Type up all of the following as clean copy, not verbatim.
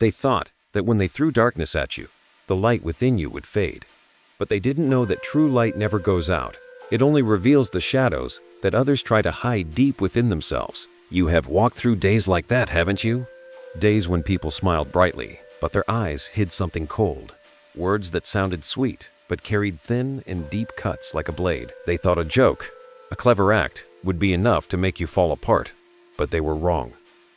They thought that when they threw darkness at you, the light within you would fade. But they didn't know that true light never goes out. It only reveals the shadows that others try to hide deep within themselves. You have walked through days like that, haven't you? Days when people smiled brightly, but their eyes hid something cold. Words that sounded sweet, but carried thin and deep cuts like a blade. They thought a joke, a clever act, would be enough to make you fall apart. But they were wrong.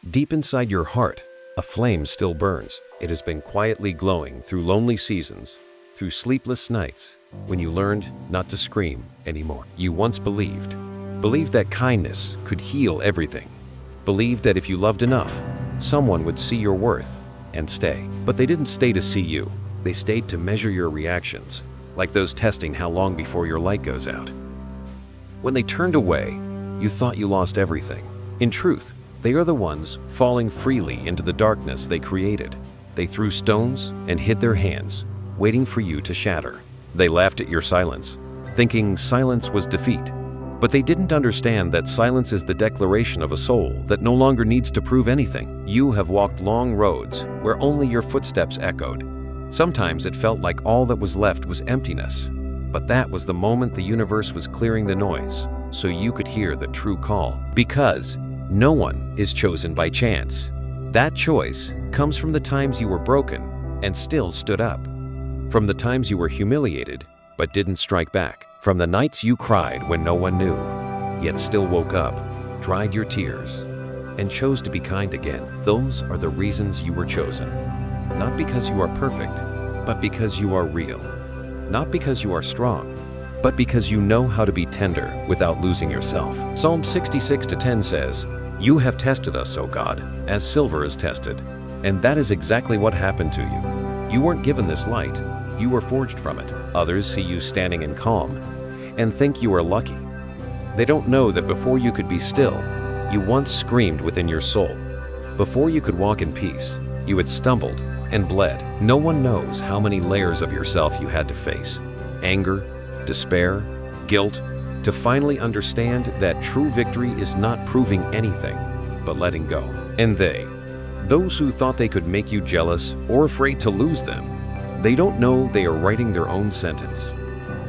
Deep inside your heart, a flame still burns. It has been quietly glowing through lonely seasons, through sleepless nights, when you learned not to scream anymore. You once believed that kindness could heal everything. Believed that if you loved enough, someone would see your worth and stay. But they didn't stay to see you. They stayed to measure your reactions, like those testing how long before your light goes out. When they turned away, you thought you lost everything. In truth, they are the ones falling freely into the darkness they created. They threw stones and hid their hands, waiting for you to shatter. They laughed at your silence, thinking silence was defeat. But they didn't understand that silence is the declaration of a soul that no longer needs to prove anything. You have walked long roads where only your footsteps echoed. Sometimes it felt like all that was left was emptiness. But that was the moment the universe was clearing the noise, so you could hear the true call. Because no one is chosen by chance. That choice comes from the times you were broken and still stood up. From the times you were humiliated but didn't strike back. From the nights you cried when no one knew, yet still woke up, dried your tears, and chose to be kind again. Those are the reasons you were chosen. Not because you are perfect, but because you are real. Not because you are strong, but because you know how to be tender without losing yourself. Psalm 66:10 says, "You have tested us, O God, as silver is tested." And that is exactly what happened to you. You weren't given this light. You were forged from it. Others see you standing in calm and think you are lucky. They don't know that before you could be still, you once screamed within your soul. Before you could walk in peace, you had stumbled and bled. No one knows how many layers of yourself you had to face. Anger, despair, guilt, to finally understand that true victory is not proving anything, but letting go. And those who thought they could make you jealous or afraid to lose them, they don't know they are writing their own sentence.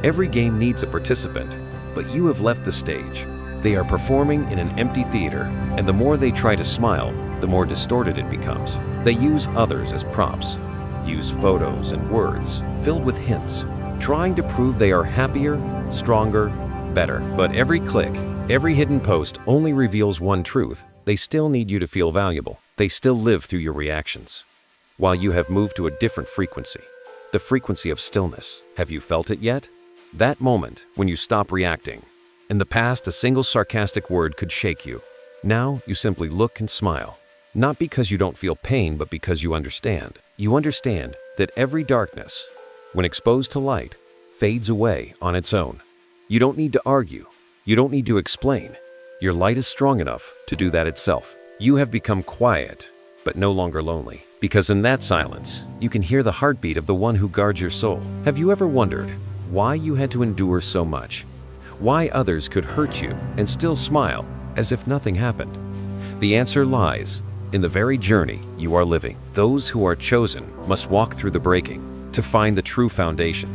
Every game needs a participant, but you have left the stage. They are performing in an empty theater, and the more they try to smile, the more distorted it becomes. They use others as props, use photos and words filled with hints, trying to prove they are happier, stronger, better. But every click, every hidden post only reveals one truth. They still need you to feel valuable. They still live through your reactions, while you have moved to a different frequency. The frequency of stillness. Have you felt it yet? That moment when you stop reacting. In the past, a single sarcastic word could shake you. Now, you simply look and smile. Not because you don't feel pain, but because you understand. You understand that every darkness, when exposed to light, fades away on its own. You don't need to argue. You don't need to explain. Your light is strong enough to do that itself. You have become quiet, but no longer lonely. Because in that silence, you can hear the heartbeat of the one who guards your soul. Have you ever wondered why you had to endure so much? Why others could hurt you and still smile as if nothing happened? The answer lies in the very journey you are living. Those who are chosen must walk through the breaking to find the true foundation.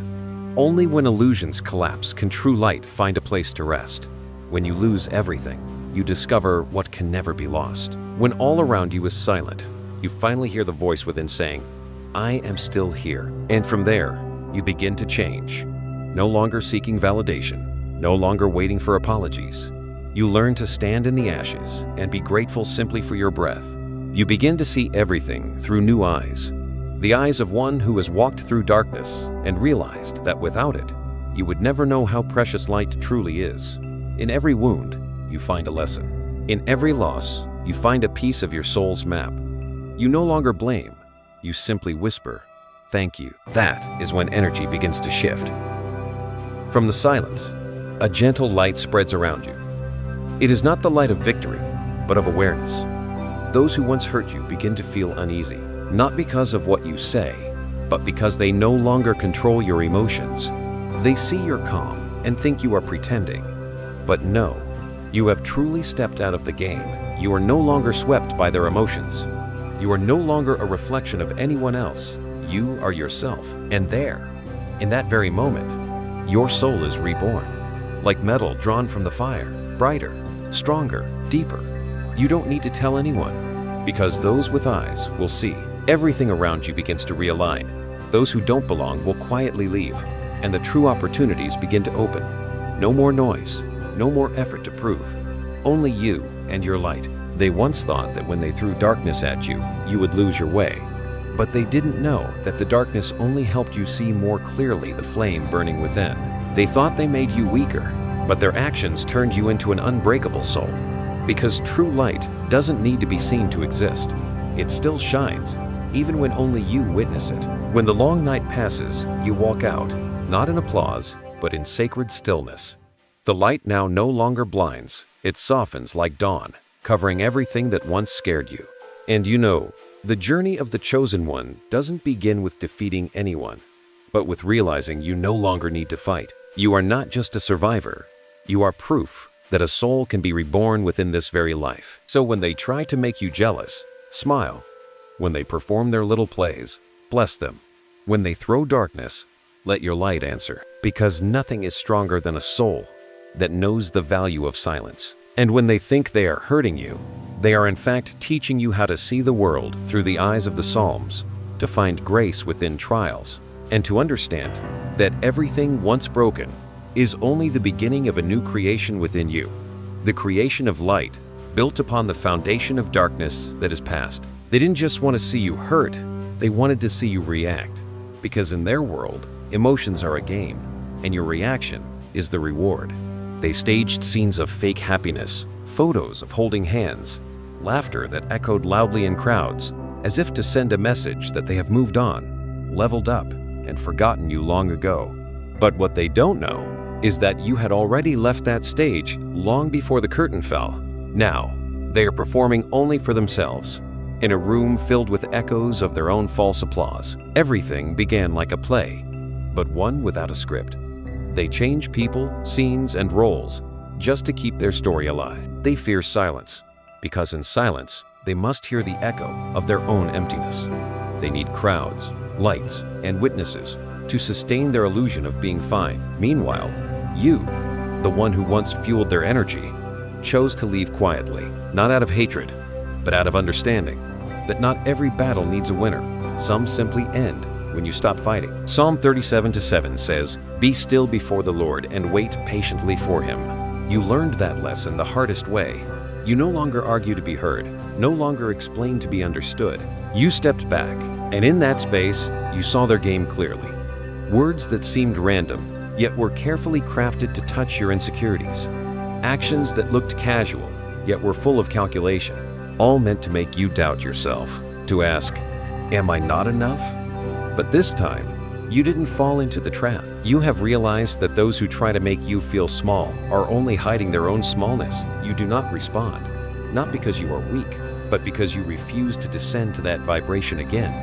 Only when illusions collapse can true light find a place to rest. When you lose everything, you discover what can never be lost. When all around you is silent, you finally hear the voice within saying, "I am still here." And from there, you begin to change. No longer seeking validation, no longer waiting for apologies. You learn to stand in the ashes and be grateful simply for your breath. You begin to see everything through new eyes. The eyes of one who has walked through darkness and realized that without it, you would never know how precious light truly is. In every wound, you find a lesson. In every loss, you find a piece of your soul's map. You no longer blame, you simply whisper, "Thank you." That is when energy begins to shift. From the silence, a gentle light spreads around you. It is not the light of victory, but of awareness. Those who once hurt you begin to feel uneasy, not because of what you say, but because they no longer control your emotions. They see your calm and think you are pretending. But no, you have truly stepped out of the game. You are no longer swept by their emotions. You are no longer a reflection of anyone else. You are yourself. And there, in that very moment, your soul is reborn. Like metal drawn from the fire, brighter, stronger, deeper. You don't need to tell anyone, because those with eyes will see. Everything around you begins to realign. Those who don't belong will quietly leave, and the true opportunities begin to open. No more noise, no more effort to prove. Only you and your light. They once thought that when they threw darkness at you, you would lose your way. But they didn't know that the darkness only helped you see more clearly the flame burning within. They thought they made you weaker, but their actions turned you into an unbreakable soul. Because true light doesn't need to be seen to exist. It still shines, even when only you witness it. When the long night passes, you walk out, not in applause, but in sacred stillness. The light now no longer blinds, it softens like dawn, covering everything that once scared you. And you know, the journey of the chosen one doesn't begin with defeating anyone, but with realizing you no longer need to fight. You are not just a survivor, you are proof that a soul can be reborn within this very life. So when they try to make you jealous, smile. When they perform their little plays, bless them. When they throw darkness, let your light answer. Because nothing is stronger than a soul that knows the value of silence. And when they think they are hurting you, they are in fact teaching you how to see the world through the eyes of the Psalms, to find grace within trials, and to understand that everything once broken is only the beginning of a new creation within you. The creation of light, built upon the foundation of darkness that is past. They didn't just want to see you hurt, they wanted to see you react. Because in their world, emotions are a game, and your reaction is the reward. They staged scenes of fake happiness, photos of holding hands, laughter that echoed loudly in crowds, as if to send a message that they have moved on, leveled up, and forgotten you long ago. But what they don't know is that you had already left that stage long before the curtain fell. Now, they are performing only for themselves, in a room filled with echoes of their own false applause. Everything began like a play, but one without a script. They change people, scenes, and roles just to keep their story alive. They fear silence, because in silence, they must hear the echo of their own emptiness. They need crowds, lights, and witnesses to sustain their illusion of being fine. Meanwhile, you, the one who once fueled their energy, chose to leave quietly, not out of hatred, but out of understanding that not every battle needs a winner. Some simply end when you stop fighting. Psalm 37:7 says, "Be still before the Lord and wait patiently for him." You learned that lesson the hardest way. You no longer argue to be heard, no longer explain to be understood. You stepped back, and in that space, you saw their game clearly. Words that seemed random, yet were carefully crafted to touch your insecurities. Actions that looked casual, yet were full of calculation, all meant to make you doubt yourself, to ask, "Am I not enough?" But this time, you didn't fall into the trap. You have realized that those who try to make you feel small are only hiding their own smallness. You do not respond, not because you are weak, but because you refuse to descend to that vibration again.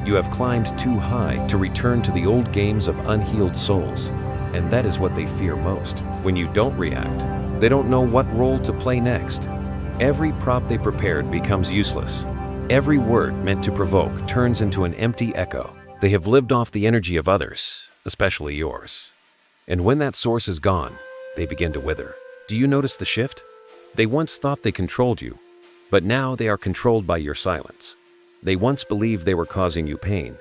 You have climbed too high to return to the old games of unhealed souls, and that is what they fear most. When you don't react, they don't know what role to play next. Every prop they prepared becomes useless. Every word meant to provoke turns into an empty echo. They have lived off the energy of others, especially yours. And when that source is gone, they begin to wither. Do you notice the shift? They once thought they controlled you, but now they are controlled by your silence. They once believed they were causing you pain,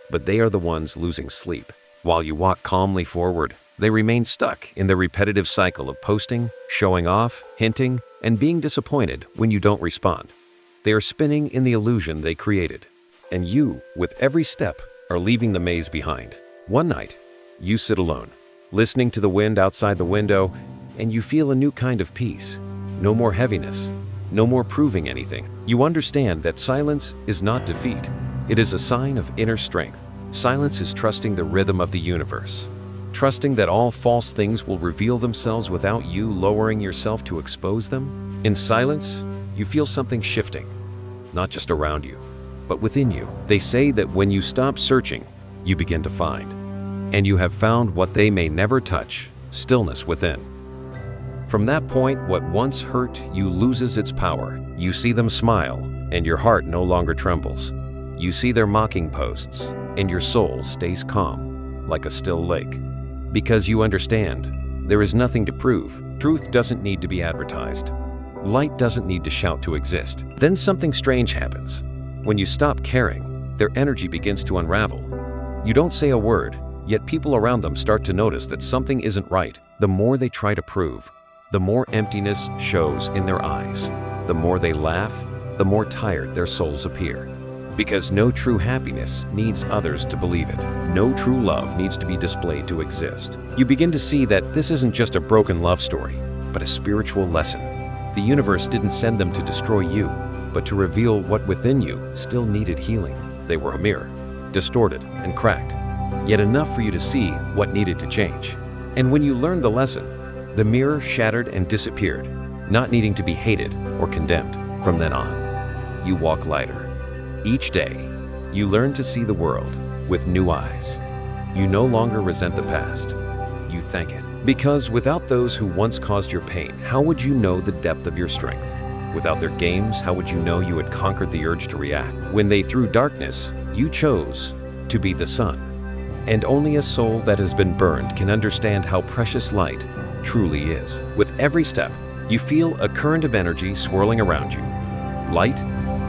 but they are the ones losing sleep. While you walk calmly forward, they remain stuck in the repetitive cycle of posting, showing off, hinting, and being disappointed when you don't respond. They are spinning in the illusion they created, and you, with every step, are leaving the maze behind. One night, you sit alone, listening to the wind outside the window, and you feel a new kind of peace. No more heaviness, no more proving anything. You understand that silence is not defeat. It is a sign of inner strength. Silence is trusting the rhythm of the universe, trusting that all false things will reveal themselves without you lowering yourself to expose them. In silence, you feel something shifting, not just around you, but within you. They say that when you stop searching, you begin to find. And you have found what they may never touch, stillness within. From that point, what once hurt you loses its power. You see them smile, and your heart no longer trembles. You see their mocking posts, and your soul stays calm, like a still lake. Because you understand, there is nothing to prove. Truth doesn't need to be advertised. Light doesn't need to shout to exist. Then something strange happens. When you stop caring, their energy begins to unravel. You don't say a word, yet people around them start to notice that something isn't right. The more they try to prove, the more emptiness shows in their eyes. The more they laugh, the more tired their souls appear. Because no true happiness needs others to believe it. No true love needs to be displayed to exist. You begin to see that this isn't just a broken love story, but a spiritual lesson. The universe didn't send them to destroy you, but to reveal what within you still needed healing. They were a mirror, distorted and cracked, yet enough for you to see what needed to change. And when you learned the lesson, the mirror shattered and disappeared, not needing to be hated or condemned. From then on, you walk lighter. Each day, you learn to see the world with new eyes. You no longer resent the past. You thank it. Because without those who once caused your pain, how would you know the depth of your strength? Without their games, how would you know you had conquered the urge to react? When they threw darkness, you chose to be the sun. And only a soul that has been burned can understand how precious light truly is. With every step, you feel a current of energy swirling around you. Light,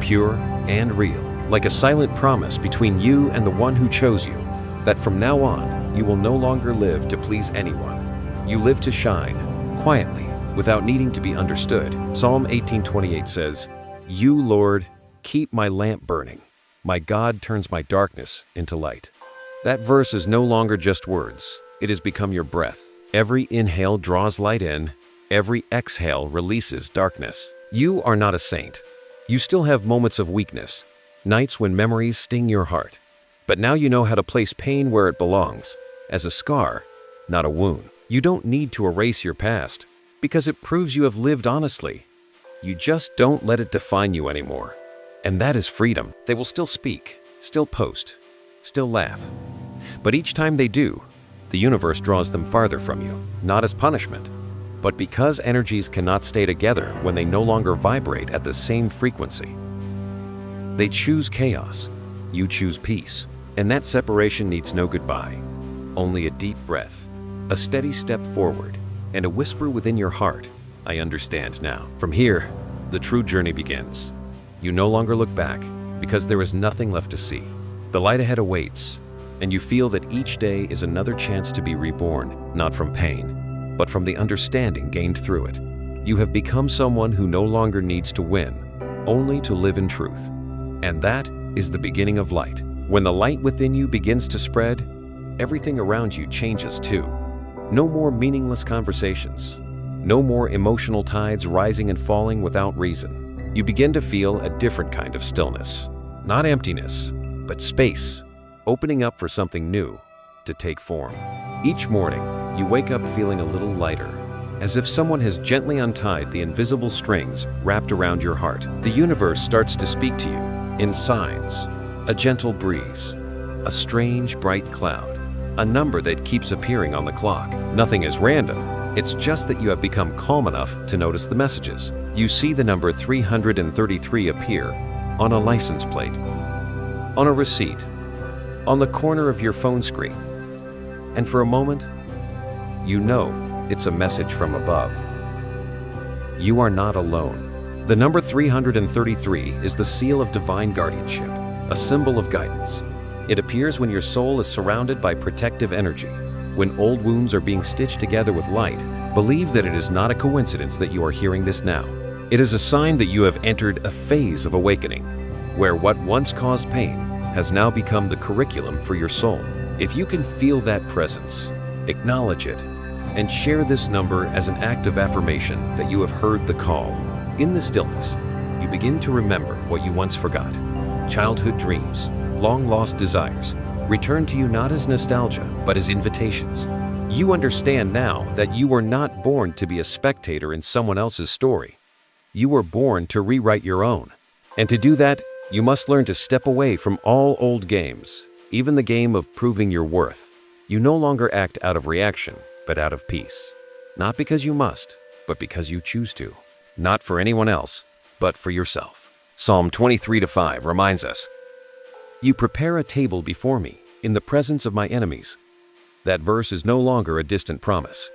pure, and real, like a silent promise between you and the one who chose you, that from now on, you will no longer live to please anyone. You live to shine, quietly, without needing to be understood. Psalm 18:28 says, "You, Lord, keep my lamp burning. My God turns my darkness into light." That verse is no longer just words. It has become your breath. Every inhale draws light in. Every exhale releases darkness. You are not a saint. You still have moments of weakness, nights when memories sting your heart. But now you know how to place pain where it belongs, as a scar, not a wound. You don't need to erase your past, because it proves you have lived honestly. You just don't let it define you anymore. And that is freedom. They will still speak, still post, still laugh. But each time they do, the universe draws them farther from you, not as punishment, but because energies cannot stay together when they no longer vibrate at the same frequency. They choose chaos, you choose peace, and that separation needs no goodbye, only a deep breath, a steady step forward, and a whisper within your heart, "I understand now." From here, the true journey begins. You no longer look back, because there is nothing left to see. The light ahead awaits, and you feel that each day is another chance to be reborn, not from pain, but from the understanding gained through it. You have become someone who no longer needs to win, only to live in truth. And that is the beginning of light. When the light within you begins to spread, everything around you changes too. No more meaningless conversations. No more emotional tides rising and falling without reason. You begin to feel a different kind of stillness. Not emptiness, but space, opening up for something new to take form. Each morning, you wake up feeling a little lighter, as if someone has gently untied the invisible strings wrapped around your heart. The universe starts to speak to you in signs, a gentle breeze, a strange bright cloud, a number that keeps appearing on the clock. Nothing is random. It's just that you have become calm enough to notice the messages. You see the number 333 appear on a license plate, on a receipt, on the corner of your phone screen. And for a moment, you know it's a message from above. You are not alone. The number 333 is the seal of divine guardianship, a symbol of guidance. It appears when your soul is surrounded by protective energy, when old wounds are being stitched together with light. Believe that it is not a coincidence that you are hearing this now. It is a sign that you have entered a phase of awakening, where what once caused pain has now become the curriculum for your soul. If you can feel that presence, acknowledge it, and share this number as an act of affirmation that you have heard the call. In the stillness, you begin to remember what you once forgot. Childhood dreams, long-lost desires, return to you not as nostalgia, but as invitations. You understand now that you were not born to be a spectator in someone else's story. You were born to rewrite your own. And to do that, you must learn to step away from all old games, even the game of proving your worth. You no longer act out of reaction, but out of peace. Not because you must, but because you choose to. Not for anyone else, but for yourself. Psalm 23:5 reminds us, "You prepare a table before me in the presence of my enemies." That verse is no longer a distant promise.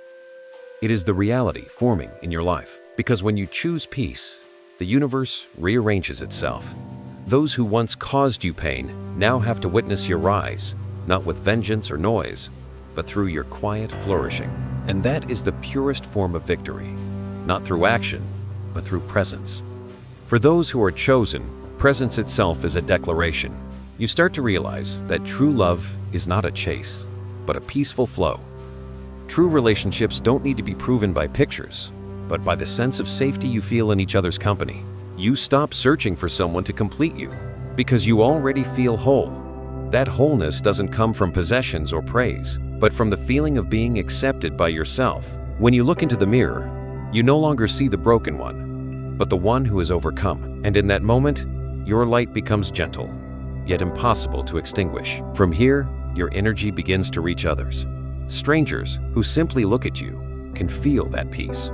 It is the reality forming in your life. Because when you choose peace, the universe rearranges itself. Those who once caused you pain now have to witness your rise, not with vengeance or noise, but through your quiet flourishing. And that is the purest form of victory, not through action, but through presence. For those who are chosen, presence itself is a declaration. You start to realize that true love is not a chase, but a peaceful flow. True relationships don't need to be proven by pictures, but by the sense of safety you feel in each other's company. You stop searching for someone to complete you, because you already feel whole. That wholeness doesn't come from possessions or praise, but from the feeling of being accepted by yourself. When you look into the mirror, you no longer see the broken one, but the one who has overcome. And in that moment, your light becomes gentle, yet impossible to extinguish. From here, your energy begins to reach others. Strangers who simply look at you can feel that peace.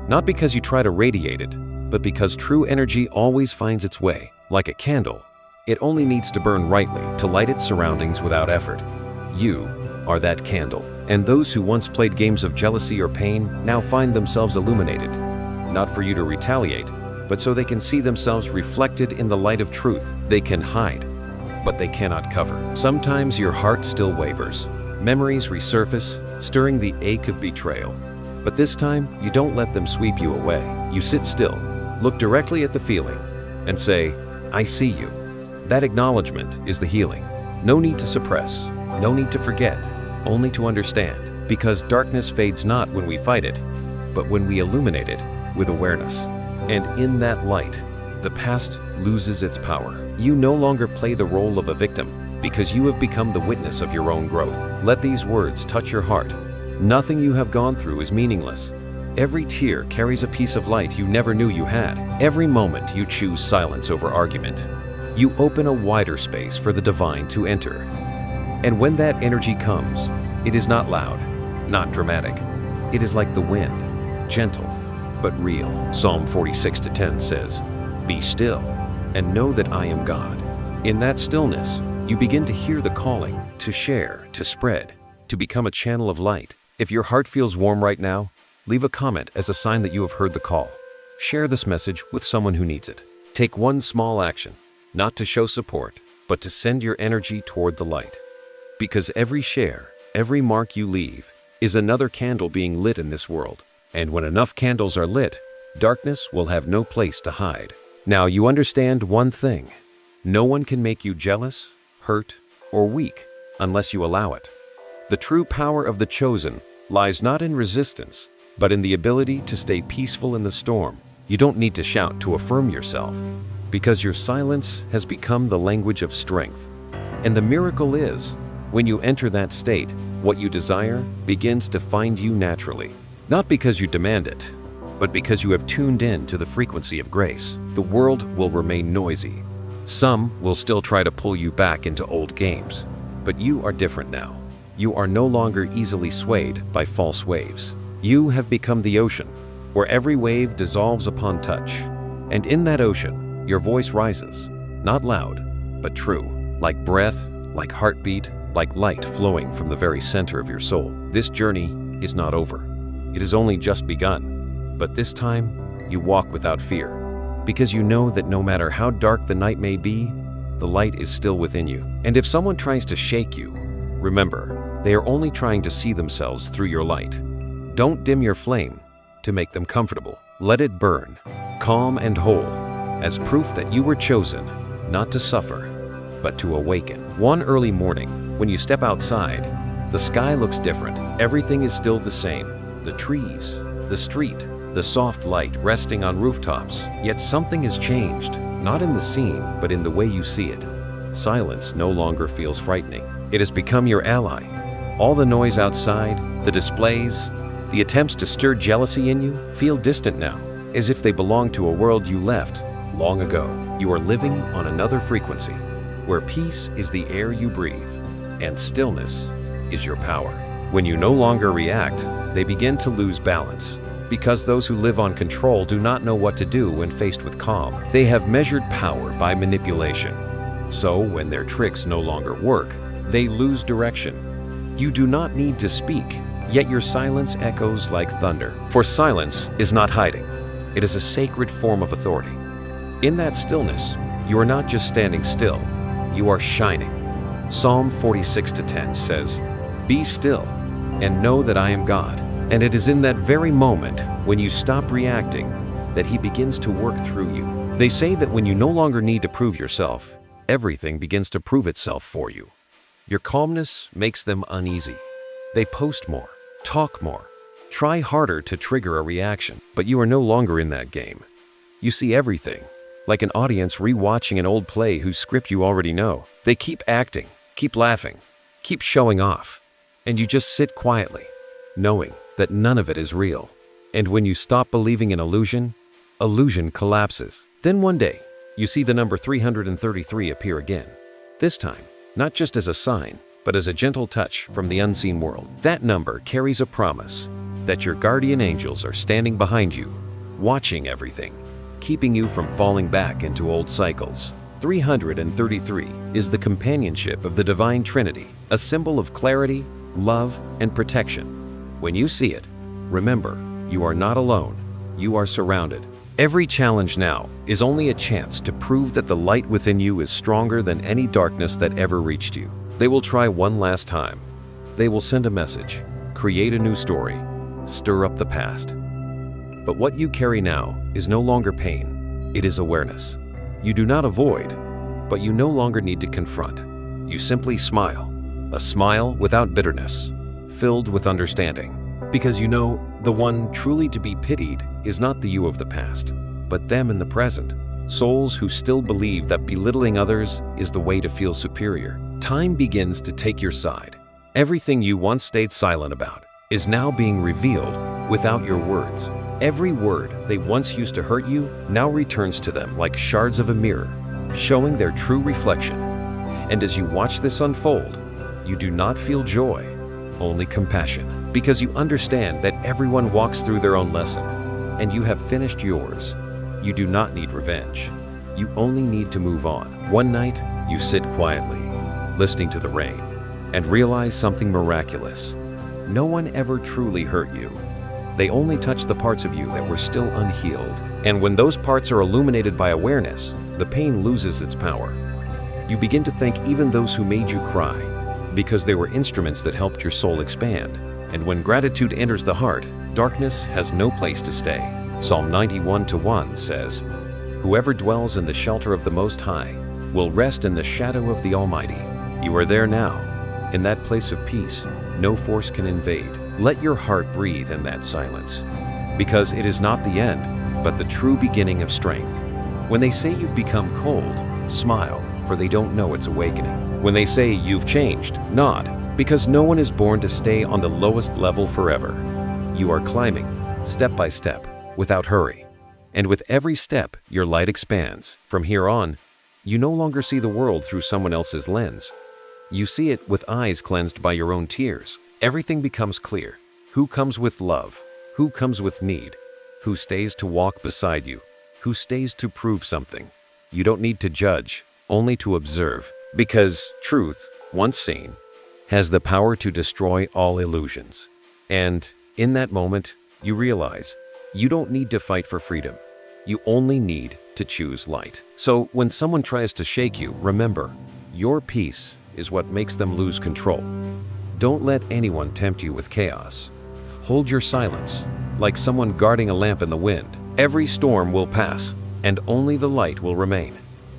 Not because you try to radiate it, but because true energy always finds its way. Like a candle, it only needs to burn rightly to light its surroundings without effort. You are that candle. And those who once played games of jealousy or pain now find themselves illuminated. Not for you to retaliate, but so they can see themselves reflected in the light of truth. They can hide, but they cannot cover. Sometimes your heart still wavers. Memories resurface, stirring the ache of betrayal. But this time, you don't let them sweep you away. You sit still, look directly at the feeling, and say, "I see you." That acknowledgement is the healing. No need to suppress, no need to forget, only to understand. Because darkness fades not when we fight it, but when we illuminate it with awareness. And in that light, the past loses its power. You no longer play the role of a victim, because you have become the witness of your own growth. Let these words touch your heart. Nothing you have gone through is meaningless. Every tear carries a piece of light you never knew you had. Every moment you choose silence over argument, you open a wider space for the divine to enter. And when that energy comes, it is not loud, not dramatic. It is like the wind, gentle, but real. Psalm 46:10 says, "Be still and know that I am God." In that stillness, you begin to hear the calling to share, to spread, to become a channel of light. If your heart feels warm right now, leave a comment as a sign that you have heard the call. Share this message with someone who needs it. Take one small action, not to show support, but to send your energy toward the light. Because every share, every mark you leave, is another candle being lit in this world. And when enough candles are lit, darkness will have no place to hide. Now you understand one thing. No one can make you jealous, hurt, or weak unless you allow it. The true power of the chosen lies not in resistance, but in the ability to stay peaceful in the storm. You don't need to shout to affirm yourself, because your silence has become the language of strength. And the miracle is, when you enter that state, what you desire begins to find you naturally. Not because you demand it, but because you have tuned in to the frequency of grace. The world will remain noisy. Some will still try to pull you back into old games, but you are different now. You are no longer easily swayed by false waves. You have become the ocean, where every wave dissolves upon touch. And in that ocean, your voice rises, not loud, but true, like breath, like heartbeat, like light flowing from the very center of your soul. This journey is not over. It has only just begun. But this time, you walk without fear, because you know that no matter how dark the night may be, the light is still within you. And if someone tries to shake you, remember, they are only trying to see themselves through your light. Don't dim your flame to make them comfortable. Let it burn, calm and whole, as proof that you were chosen not to suffer, but to awaken. One early morning, when you step outside, the sky looks different. Everything is still the same. The trees, the street, the soft light resting on rooftops. Yet something has changed, not in the scene, but in the way you see it. Silence no longer feels frightening. It has become your ally. All the noise outside, the displays, the attempts to stir jealousy in you feel distant now, as if they belong to a world you left long ago. You are living on another frequency, where peace is the air you breathe, and stillness is your power. When you no longer react, they begin to lose balance. Because those who live on control do not know what to do when faced with calm. They have measured power by manipulation. So when their tricks no longer work, they lose direction. You do not need to speak, yet your silence echoes like thunder. For silence is not hiding. It is a sacred form of authority. In that stillness, you are not just standing still, you are shining. Psalm 46:10 says, "Be still and know that I am God." And it is in that very moment, when you stop reacting, that He begins to work through you. They say that when you no longer need to prove yourself, everything begins to prove itself for you. Your calmness makes them uneasy. They post more, talk more, try harder to trigger a reaction, but you are no longer in that game. You see everything, like an audience re-watching an old play whose script you already know. They keep acting, keep laughing, keep showing off, and you just sit quietly, knowing that none of it is real. And when you stop believing in illusion, illusion collapses. Then one day, you see the number 333 appear again. This time, not just as a sign, but as a gentle touch from the unseen world. That number carries a promise that your guardian angels are standing behind you, watching everything, keeping you from falling back into old cycles. 333 is the companionship of the Divine Trinity, a symbol of clarity, love, and protection. When you see it, remember, you are not alone, you are surrounded. Every challenge now is only a chance to prove that the light within you is stronger than any darkness that ever reached you. They will try one last time. They will send a message, create a new story, stir up the past. But what you carry now is no longer pain, it is awareness. You do not avoid, but you no longer need to confront. You simply smile, a smile without bitterness, filled with understanding. Because you know, the one truly to be pitied is not the you of the past, but them in the present. Souls who still believe that belittling others is the way to feel superior. Time begins to take your side. Everything you once stayed silent about is now being revealed without your words. Every word they once used to hurt you now returns to them like shards of a mirror, showing their true reflection. And as you watch this unfold, you do not feel joy, only compassion, because you understand that everyone walks through their own lesson, and you have finished yours. You do not need revenge. You only need to move on. One night, you sit quietly, listening to the rain, and realize something miraculous. No one ever truly hurt you. They only touched the parts of you that were still unhealed. And when those parts are illuminated by awareness, the pain loses its power. You begin to thank even those who made you cry, because they were instruments that helped your soul expand. And when gratitude enters the heart, darkness has no place to stay. Psalm 91:1 says, "Whoever dwells in the shelter of the Most High will rest in the shadow of the Almighty." You are there now, in that place of peace no force can invade. Let your heart breathe in that silence, because it is not the end, but the true beginning of strength. When they say you've become cold, smile, for they don't know it's awakening. When they say you've changed, nod, because no one is born to stay on the lowest level forever. You are climbing, step by step, without hurry. And with every step, your light expands. From here on, you no longer see the world through someone else's lens. You see it with eyes cleansed by your own tears. Everything becomes clear. Who comes with love? Who comes with need? Who stays to walk beside you? Who stays to prove something? You don't need to judge, only to observe. Because truth, once seen, has the power to destroy all illusions. And in that moment, you realize you don't need to fight for freedom. You only need to choose light. So when someone tries to shake you, remember, your peace is what makes them lose control. Don't let anyone tempt you with chaos. Hold your silence, like someone guarding a lamp in the wind. Every storm will pass, and only the light will remain.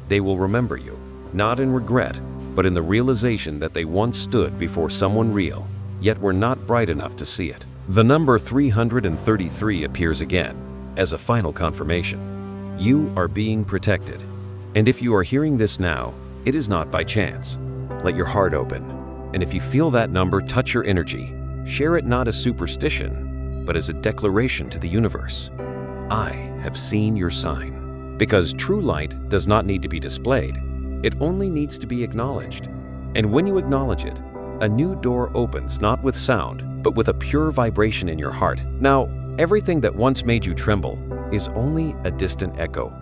They will remember you, not in regret, but in the realization that they once stood before someone real, yet were not bright enough to see it. The number 333 appears again, as a final confirmation. You are being protected. And if you are hearing this now, it is not by chance. Let your heart open. And if you feel that number touch your energy, share it not as superstition, but as a declaration to the universe. I have seen your sign. Because true light does not need to be displayed. It only needs to be acknowledged. And when you acknowledge it, a new door opens not with sound, but with a pure vibration in your heart. Now, Everything that once made you tremble is only a distant echo.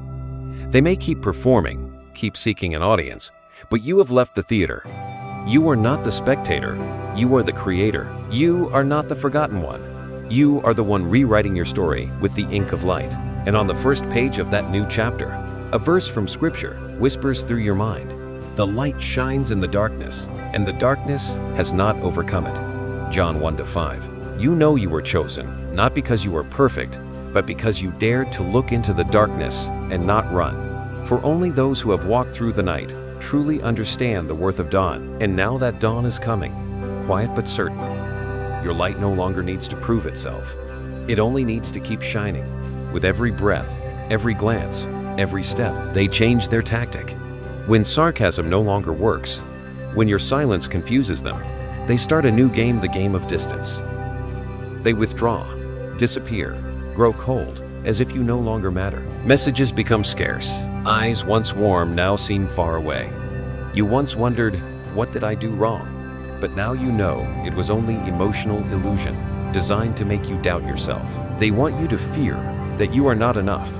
They may keep performing, keep seeking an audience, but you have left the theater. You are not the spectator, you are the creator. You are not the forgotten one. You are the one rewriting your story with the ink of light. And on the first page of that new chapter, a verse from Scripture whispers through your mind. The light shines in the darkness, and the darkness has not overcome it. John 1-5. You know you were chosen, not because you were perfect, but because you dared to look into the darkness and not run. For only those who have walked through the night truly understand the worth of dawn. And now that dawn is coming, quiet but certain. Your light no longer needs to prove itself. It only needs to keep shining. With every breath, every glance, every step, they change their tactic. When sarcasm no longer works, when your silence confuses them, they start a new game, the game of distance. They withdraw, disappear, grow cold, as if you no longer matter. Messages become scarce. Eyes once warm now seem far away. You once wondered, what did I do wrong? But now you know it was only emotional illusion, designed to make you doubt yourself. They want you to fear that you are not enough.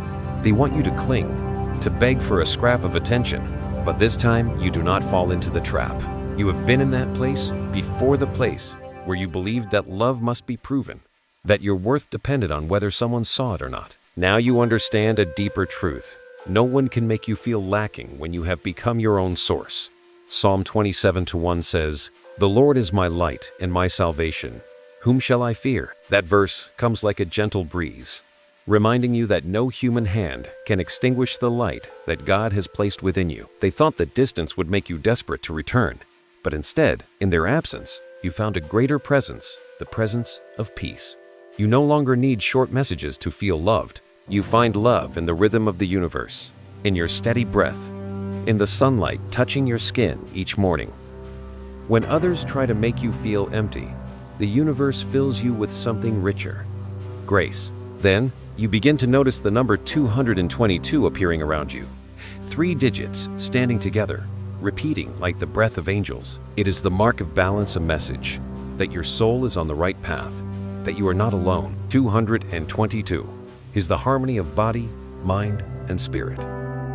They want you to cling, to beg for a scrap of attention. But this time, you do not fall into the trap. You have been in that place before, the place where you believed that love must be proven, that your worth depended on whether someone saw it or not. Now you understand a deeper truth. No one can make you feel lacking when you have become your own source. Psalm 27:1 says, "The Lord is my light and my salvation. Whom shall I fear?" That verse comes like a gentle breeze, reminding you that no human hand can extinguish the light that God has placed within you. They thought that distance would make you desperate to return, but instead, in their absence, you found a greater presence, the presence of peace. You no longer need short messages to feel loved. You find love in the rhythm of the universe, in your steady breath, in the sunlight touching your skin each morning. When others try to make you feel empty, the universe fills you with something richer, grace. Then, you begin to notice the number 222 appearing around you. 3 digits standing together, repeating like the breath of angels. It is the mark of balance, a message that your soul is on the right path, that you are not alone. 222 is the harmony of body, mind, and spirit.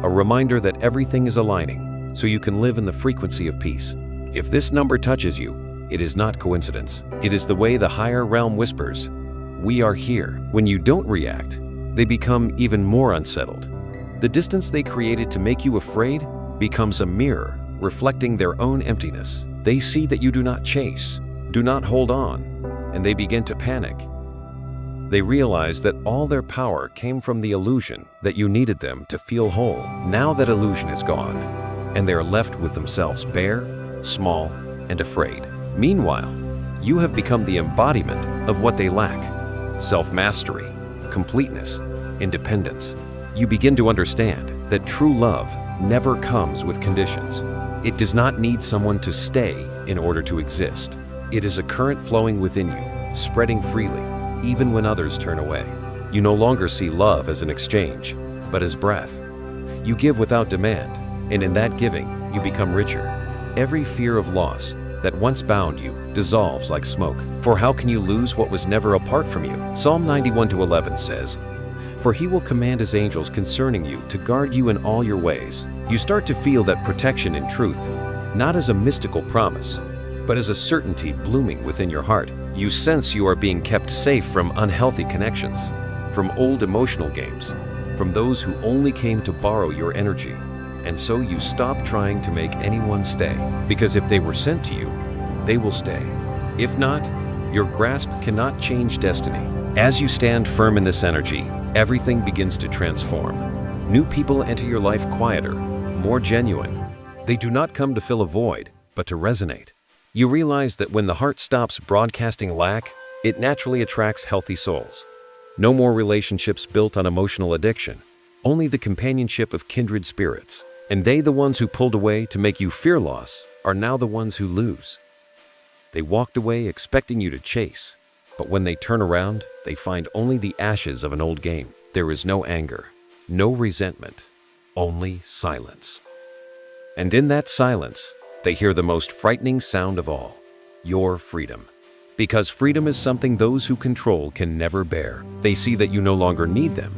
A reminder that everything is aligning, so you can live in the frequency of peace. If this number touches you, it is not coincidence. It is the way the higher realm whispers, "We are here." When you don't react, they become even more unsettled. The distance they created to make you afraid becomes a mirror reflecting their own emptiness. They see that you do not chase, do not hold on, and they begin to panic. They realize that all their power came from the illusion that you needed them to feel whole. Now that illusion is gone, and they are left with themselves bare, small, and afraid. Meanwhile, you have become the embodiment of what they lack: self-mastery, completeness, independence. You begin to understand that true love never comes with conditions. It does not need someone to stay in order to exist. It is a current flowing within you, spreading freely, even when others turn away. You no longer see love as an exchange, but as breath. You give without demand, and in that giving, you become richer. Every fear of loss that once bound you dissolves like smoke. For how can you lose what was never apart from you? Psalm 91:11 says, "For he will command his angels concerning you to guard you in all your ways." You start to feel that protection in truth, not as a mystical promise, but as a certainty blooming within your heart. You sense you are being kept safe from unhealthy connections, from old emotional games, from those who only came to borrow your energy. And so you stop trying to make anyone stay, because if they were sent to you, they will stay. If not, your grasp cannot change destiny. As you stand firm in this energy, everything begins to transform. New people enter your life quieter, more genuine. They do not come to fill a void, but to resonate. You realize that when the heart stops broadcasting lack, it naturally attracts healthy souls. No more relationships built on emotional addiction, only the companionship of kindred spirits. And they, the ones who pulled away to make you fear loss, are now the ones who lose. They walked away expecting you to chase, but when they turn around, they find only the ashes of an old game. There is no anger, no resentment, only silence. And in that silence, they hear the most frightening sound of all: your freedom. Because freedom is something those who control can never bear. They see that you no longer need them,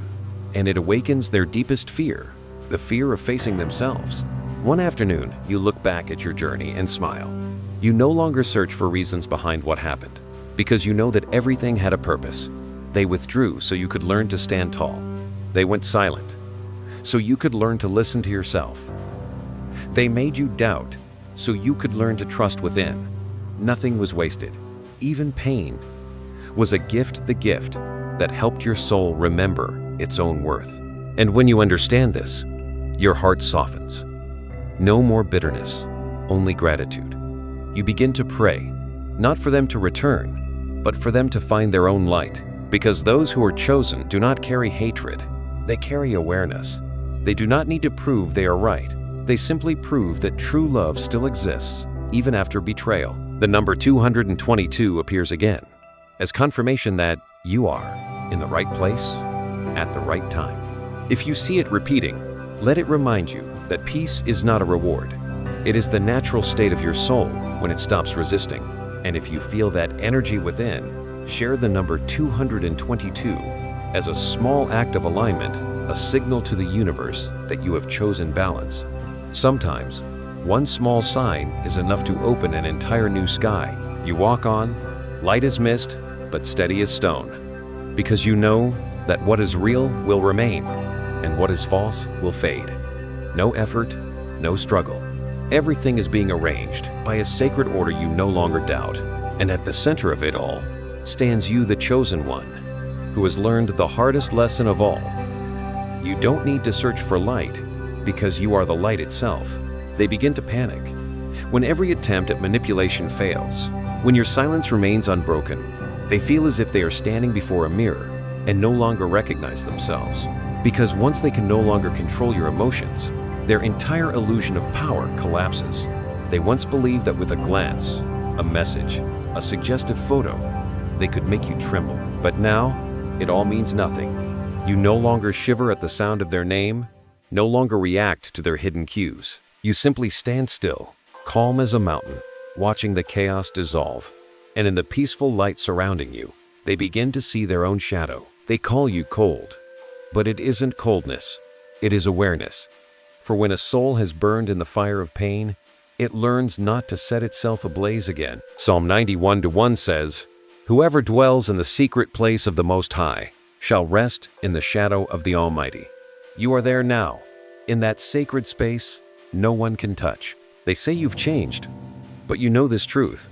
and it awakens their deepest fear, the fear of facing themselves. One afternoon, you look back at your journey and smile. You no longer search for reasons behind what happened, because you know that everything had a purpose. They withdrew so you could learn to stand tall. They went silent so you could learn to listen to yourself. They made you doubt so you could learn to trust within. Nothing was wasted. Even pain was a gift, the gift that helped your soul remember its own worth. And when you understand this, your heart softens. No more bitterness, only gratitude. You begin to pray, not for them to return, but for them to find their own light. Because those who are chosen do not carry hatred, they carry awareness. They do not need to prove they are right. They simply prove that true love still exists, even after betrayal. The number 222 appears again, as confirmation that you are in the right place at the right time. If you see it repeating, let it remind you that peace is not a reward. It is the natural state of your soul when it stops resisting. And if you feel that energy within, share the number 222 as a small act of alignment, a signal to the universe that you have chosen balance. Sometimes, one small sign is enough to open an entire new sky. You walk on, light as mist, but steady as stone. Because you know that what is real will remain, and what is false will fade. No effort, no struggle. Everything is being arranged by a sacred order you no longer doubt. And at the center of it all stands you, the chosen one, who has learned the hardest lesson of all. You don't need to search for light, because you are the light itself. They begin to panic when every attempt at manipulation fails. When your silence remains unbroken, they feel as if they are standing before a mirror and no longer recognize themselves. Because once they can no longer control your emotions, their entire illusion of power collapses. They once believed that with a glance, a message, a suggestive photo, they could make you tremble. But now, it all means nothing. You no longer shiver at the sound of their name, no longer react to their hidden cues. You simply stand still, calm as a mountain, watching the chaos dissolve. And in the peaceful light surrounding you, they begin to see their own shadow. They call you cold, but it isn't coldness, it is awareness. For when a soul has burned in the fire of pain, it learns not to set itself ablaze again. Psalm 91:1 says, "Whoever dwells in the secret place of the Most High shall rest in the shadow of the Almighty." You are there now, in that sacred space no one can touch. They say you've changed, but you know this truth.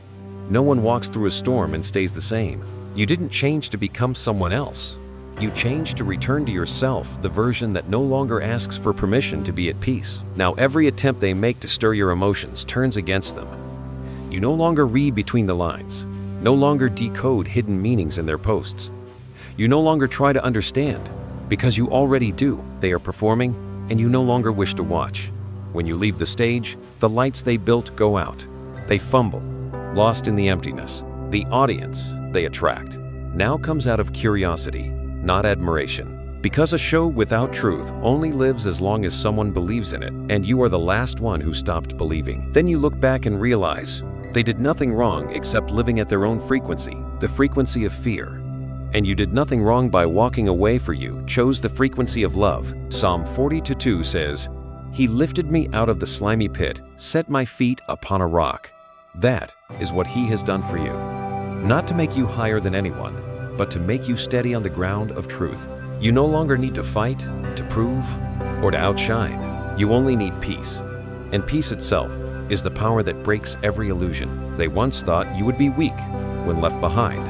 No one walks through a storm and stays the same. You didn't change to become someone else. You changed to return to yourself, the version that no longer asks for permission to be at peace. Now every attempt they make to stir your emotions turns against them. You no longer read between the lines, no longer decode hidden meanings in their posts. You no longer try to understand, because you already do. They are performing, and you no longer wish to watch. When you leave the stage, the lights they built go out. They fumble, lost in the emptiness. The audience they attract now comes out of curiosity, not admiration. Because a show without truth only lives as long as someone believes in it, and you are the last one who stopped believing. Then you look back and realize they did nothing wrong except living at their own frequency, the frequency of fear. And you did nothing wrong by walking away, for you chose the frequency of love. Psalm 42:2 says, "He lifted me out of the slimy pit, set my feet upon a rock." That is what He has done for you. Not to make you higher than anyone, but to make you steady on the ground of truth. You no longer need to fight, to prove, or to outshine. You only need peace. And peace itself is the power that breaks every illusion. They once thought you would be weak when left behind.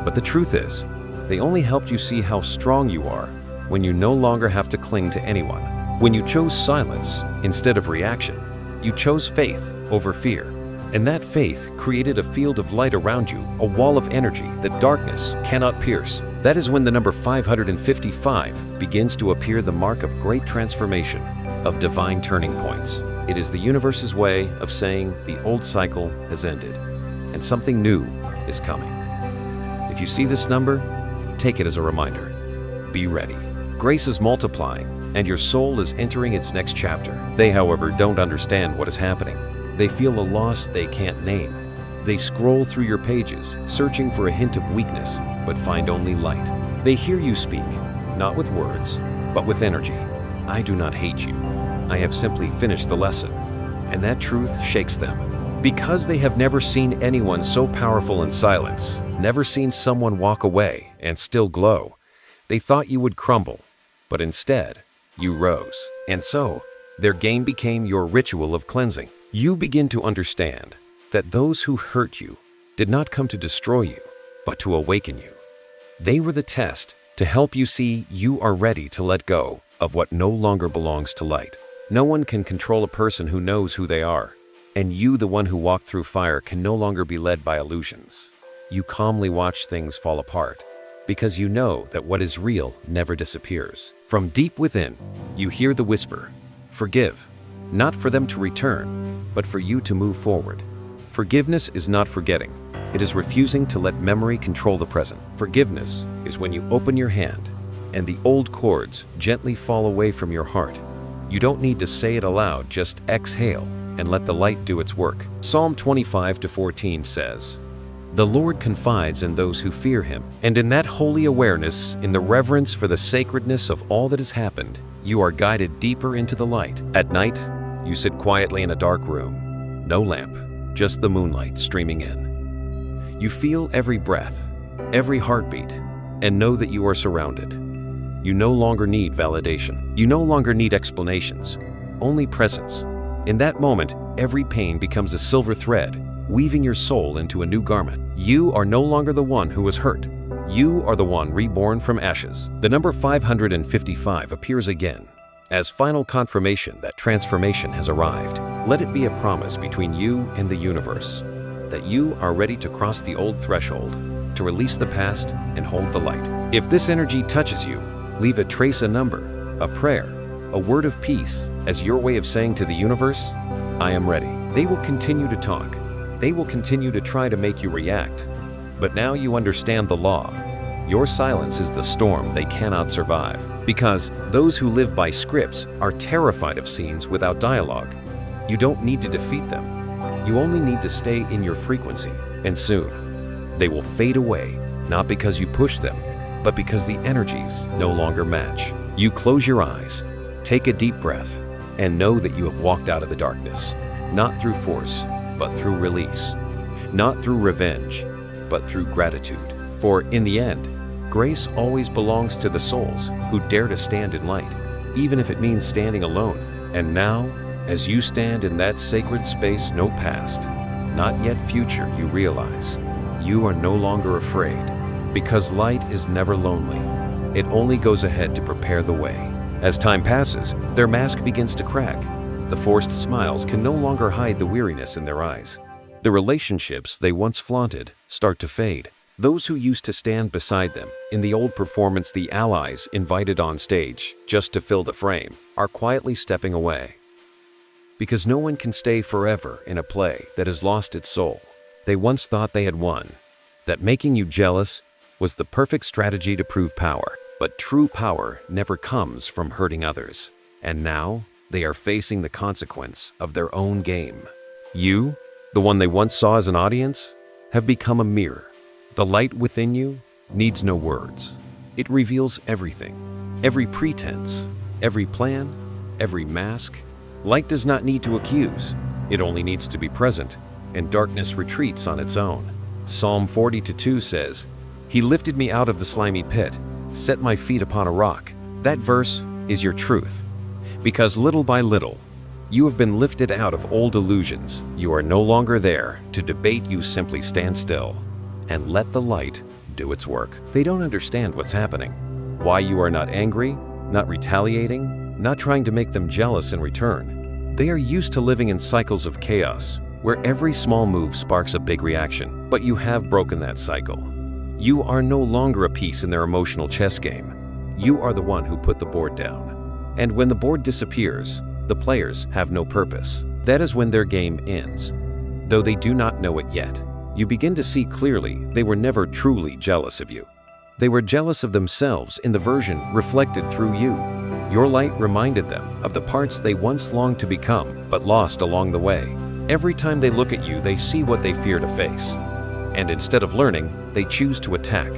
But the truth is, they only helped you see how strong you are when you no longer have to cling to anyone. When you chose silence instead of reaction, you chose faith over fear. And that faith created a field of light around you, a wall of energy that darkness cannot pierce. That is when the number 555 begins to appear, the mark of great transformation, of divine turning points. It is the universe's way of saying the old cycle has ended, and something new is coming. If you see this number, take it as a reminder. Be ready. Grace is multiplying, and your soul is entering its next chapter. They, however, don't understand what is happening. They feel a loss they can't name. They scroll through your pages, searching for a hint of weakness, but find only light. They hear you speak, not with words, but with energy. I do not hate you. I have simply finished the lesson. And that truth shakes them. Because they have never seen anyone so powerful in silence, never seen someone walk away and still glow, they thought you would crumble, but instead, you rose. And so, their game became your ritual of cleansing. You begin to understand that those who hurt you did not come to destroy you, but to awaken you. They were the test to help you see you are ready to let go of what no longer belongs to light. No one can control a person who knows who they are. And you, the one who walked through fire, can no longer be led by illusions. You calmly watch things fall apart, because you know that what is real never disappears. From deep within, you hear the whisper, forgive, not for them to return, but for you to move forward. Forgiveness is not forgetting. It is refusing to let memory control the present. Forgiveness is when you open your hand, and the old cords gently fall away from your heart. You don't need to say it aloud, just exhale and let the light do its work. Psalm 25-14 says, "The Lord confides in those who fear him, and in that holy awareness, in the reverence for the sacredness of all that has happened, you are guided deeper into the light. At night, you sit quietly in a dark room. No lamp, just the moonlight streaming in. You feel every breath, every heartbeat, and know that you are surrounded. You no longer need validation. You no longer need explanations, only presence. In that moment, every pain becomes a silver thread, weaving your soul into a new garment. You are no longer the one who was hurt. You are the one reborn from ashes." The number 555 appears again as final confirmation that transformation has arrived. Let it be a promise between you and the universe that you are ready to cross the old threshold, to release the past and hold the light. If this energy touches you, leave a trace, a number, a prayer, a word of peace as your way of saying to the universe, I am ready. They will continue to talk. They will continue to try to make you react. But now you understand the law. Your silence is the storm they cannot survive. Because those who live by scripts are terrified of scenes without dialogue. You don't need to defeat them. You only need to stay in your frequency. And soon, they will fade away, not because you push them, but because the energies no longer match. You close your eyes, take a deep breath, and know that you have walked out of the darkness, not through force, but through release, not through revenge, but through gratitude. For in the end, grace always belongs to the souls who dare to stand in light, even if it means standing alone. And now, as you stand in that sacred space, no past, not yet future, you realize you are no longer afraid, because light is never lonely. It only goes ahead to prepare the way. As time passes, their mask begins to crack. The forced smiles can no longer hide the weariness in their eyes. The relationships they once flaunted start to fade. Those who used to stand beside them in the old performance, the allies invited on stage just to fill the frame, are quietly stepping away. Because no one can stay forever in a play that has lost its soul. They once thought they had won, that making you jealous was the perfect strategy to prove power. But true power never comes from hurting others. And now, they are facing the consequence of their own game. You, the one they once saw as an audience, have become a mirror. The light within you needs no words. It reveals everything, every pretense, every plan, every mask. Light does not need to accuse. It only needs to be present, and darkness retreats on its own. Psalm 40:2 says, "He lifted me out of the slimy pit, set my feet upon a rock." That verse is your truth. Because little by little, you have been lifted out of old illusions. You are no longer there to debate. You simply stand still and let the light do its work. They don't understand what's happening. Why you are not angry, not retaliating, not trying to make them jealous in return. They are used to living in cycles of chaos, where every small move sparks a big reaction. But you have broken that cycle. You are no longer a piece in their emotional chess game. You are the one who put the board down. And when the board disappears, the players have no purpose. That is when their game ends. Though they do not know it yet, you begin to see clearly they were never truly jealous of you. They were jealous of themselves in the version reflected through you. Your light reminded them of the parts they once longed to become, but lost along the way. Every time they look at you, they see what they fear to face. And instead of learning, they choose to attack.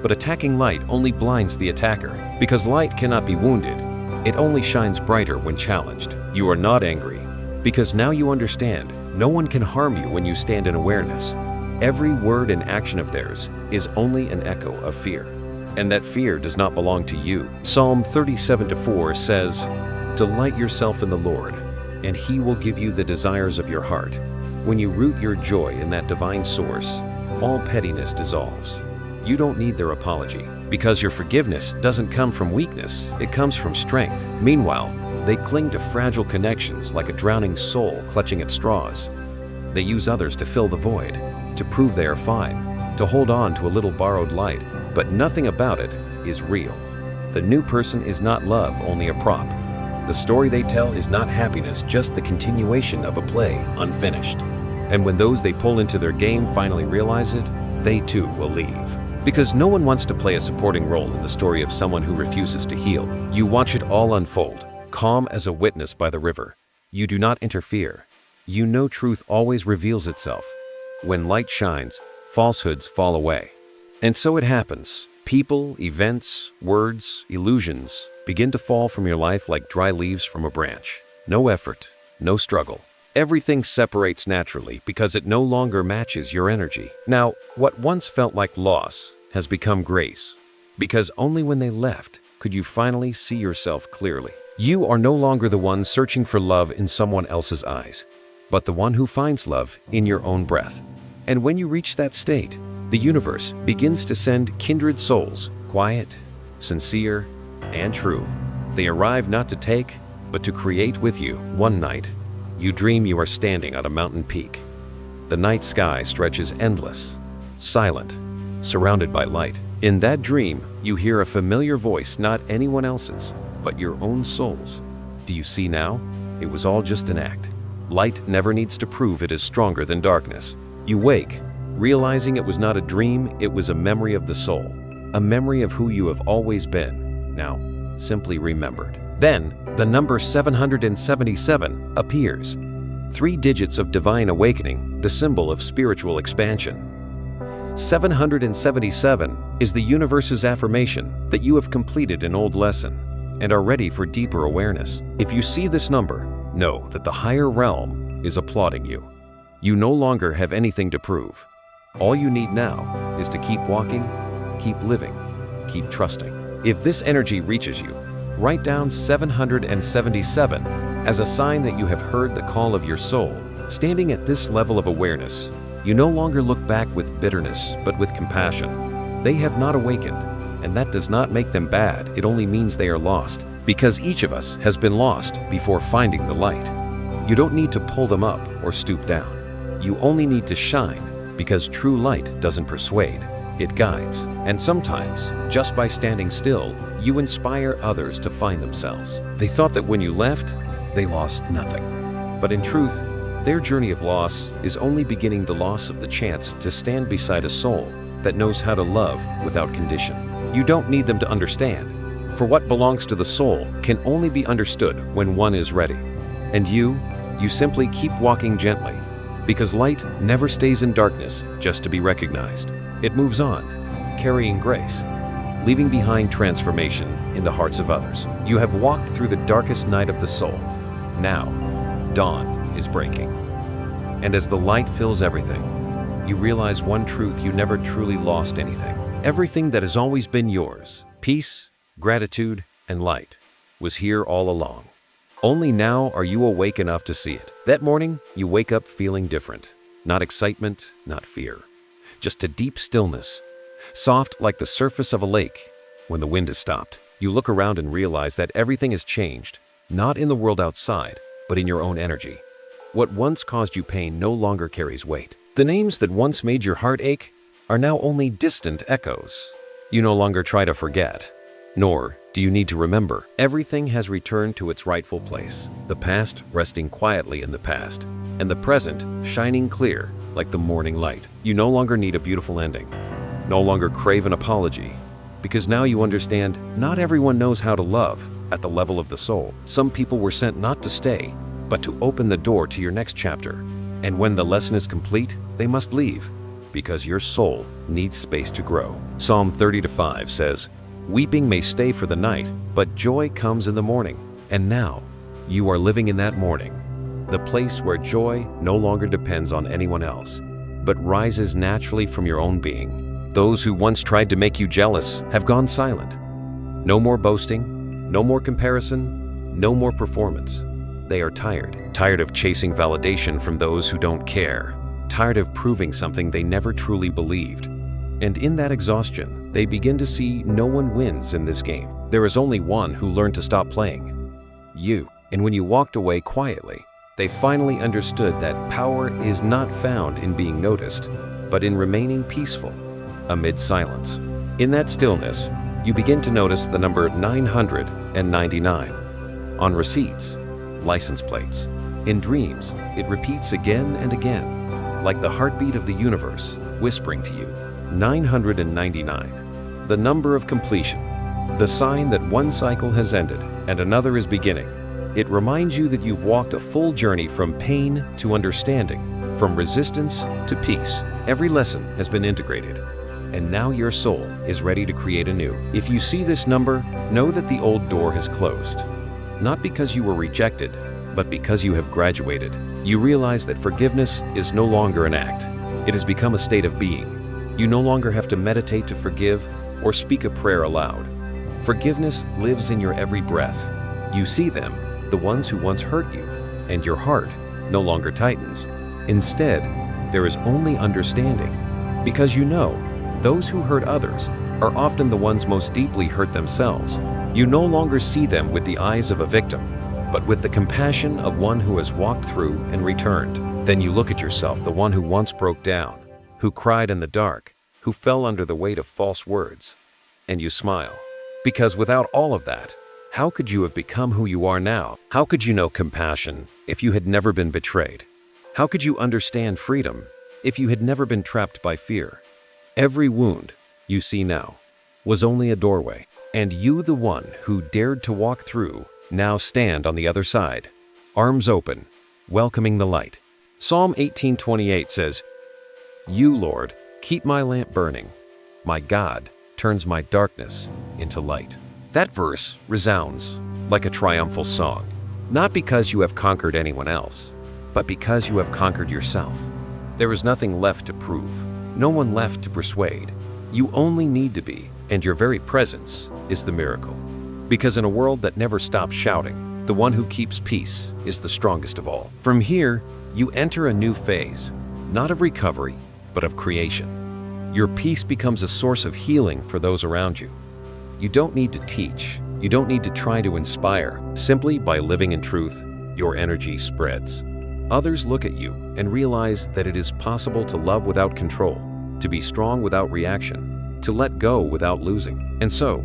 But attacking light only blinds the attacker, because light cannot be wounded. It only shines brighter when challenged. You are not angry, because now you understand no one can harm you when you stand in awareness. Every word and action of theirs is only an echo of fear, and that fear does not belong to you. Psalm 37:4 says, "Delight yourself in the Lord, and He will give you the desires of your heart." When you root your joy in that divine source, all pettiness dissolves. You don't need their apology, because your forgiveness doesn't come from weakness, it comes from strength. Meanwhile, they cling to fragile connections like a drowning soul clutching at straws. They use others to fill the void, to prove they are fine, to hold on to a little borrowed light, but nothing about it is real. The new person is not love, only a prop. The story they tell is not happiness, just the continuation of a play unfinished. And when those they pull into their game finally realize it, they too will leave. Because no one wants to play a supporting role in the story of someone who refuses to heal. You watch it all unfold, calm as a witness by the river. You do not interfere. You know truth always reveals itself. When light shines, falsehoods fall away. And so it happens. People, events, words, illusions begin to fall from your life like dry leaves from a branch. No effort, no struggle. Everything separates naturally because it no longer matches your energy. Now, what once felt like loss has become grace, because only when they left could you finally see yourself clearly. You are no longer the one searching for love in someone else's eyes, but the one who finds love in your own breath. And when you reach that state, the universe begins to send kindred souls, quiet, sincere, and true. They arrive not to take, but to create with you. One night, you dream you are standing on a mountain peak. The night sky stretches endless, silent, surrounded by light. In that dream, you hear a familiar voice, not anyone else's, but your own soul's. Do you see now? It was all just an act. Light never needs to prove it is stronger than darkness. You wake, realizing it was not a dream, it was a memory of the soul, a memory of who you have always been, now simply remembered. Then, the number 777 appears. 3 digits of divine awakening, the symbol of spiritual expansion. 777 is the universe's affirmation that you have completed an old lesson and are ready for deeper awareness. If you see this number, know that the higher realm is applauding you. You no longer have anything to prove. All you need now is to keep walking, keep living, keep trusting. If this energy reaches you, write down 777 as a sign that you have heard the call of your soul. Standing at this level of awareness, you no longer look back with bitterness, but with compassion. They have not awakened, and that does not make them bad, it only means they are lost, because each of us has been lost before finding the light. You don't need to pull them up or stoop down. You only need to shine, because true light doesn't persuade, it guides. And sometimes, just by standing still, you inspire others to find themselves. They thought that when you left, they lost nothing. But in truth, their journey of loss is only beginning the loss of the chance to stand beside a soul that knows how to love without condition. You don't need them to understand, for what belongs to the soul can only be understood when one is ready. And you simply keep walking gently, because light never stays in darkness just to be recognized. It moves on, carrying grace, leaving behind transformation in the hearts of others. You have walked through the darkest night of the soul. Now, dawn is breaking. And as the light fills everything, you realize one truth: you never truly lost anything. Everything that has always been yours, peace, gratitude, and light, was here all along. Only now are you awake enough to see it. That morning, you wake up feeling different. Not excitement, not fear. Just a deep stillness, soft like the surface of a lake when the wind has stopped. You look around and realize that everything has changed, not in the world outside, but in your own energy. What once caused you pain no longer carries weight. The names that once made your heart ache are now only distant echoes. You no longer try to forget, nor do you need to remember. Everything has returned to its rightful place, the past resting quietly in the past, and the present shining clear like the morning light. You no longer need a beautiful ending, no longer crave an apology, because now you understand not everyone knows how to love at the level of the soul. Some people were sent not to stay, but to open the door to your next chapter. And when the lesson is complete, they must leave, because your soul needs space to grow. Psalm 30:5 says, "Weeping may stay for the night, but joy comes in the morning." And now, you are living in that morning, the place where joy no longer depends on anyone else, but rises naturally from your own being. Those who once tried to make you jealous have gone silent. No more boasting, no more comparison, no more performance. They are tired of chasing validation from those who don't care, tired of proving something they never truly believed. And in that exhaustion, they begin to see no one wins in this game. There is only one who learned to stop playing: you. And when you walked away quietly, they finally understood that power is not found in being noticed, but in remaining peaceful amid silence. In that stillness, you begin to notice the number 999 on receipts, license plates. In dreams, it repeats again and again, like the heartbeat of the universe whispering to you. 999, the number of completion, the sign that one cycle has ended and another is beginning. It reminds you that you've walked a full journey from pain to understanding, from resistance to peace. Every lesson has been integrated, and now your soul is ready to create anew. If you see this number, know that the old door has closed. Not because you were rejected, but because you have graduated. You realize that forgiveness is no longer an act. It has become a state of being. You no longer have to meditate to forgive or speak a prayer aloud. Forgiveness lives in your every breath. You see them, the ones who once hurt you, and your heart no longer tightens. Instead, there is only understanding, because you know those who hurt others are often the ones most deeply hurt themselves. You no longer see them with the eyes of a victim, but with the compassion of one who has walked through and returned. Then you look at yourself, the one who once broke down, who cried in the dark, who fell under the weight of false words, and you smile. Because without all of that, how could you have become who you are now? How could you know compassion if you had never been betrayed? How could you understand freedom if you had never been trapped by fear? Every wound you see now was only a doorway, and you, the one who dared to walk through, now stand on the other side, arms open, welcoming the light. Psalm 18:28 says, "You, Lord, keep my lamp burning. My God turns my darkness into light." That verse resounds like a triumphal song, not because you have conquered anyone else, but because you have conquered yourself. There is nothing left to prove, no one left to persuade. You only need to be, and your very presence is the miracle. Because in a world that never stops shouting, the one who keeps peace is the strongest of all. From here, you enter a new phase, not of recovery, but of creation. Your peace becomes a source of healing for those around you. You don't need to teach, you don't need to try to inspire. Simply by living in truth, your energy spreads. Others look at you and realize that it is possible to love without control, to be strong without reaction, to let go without losing. And so,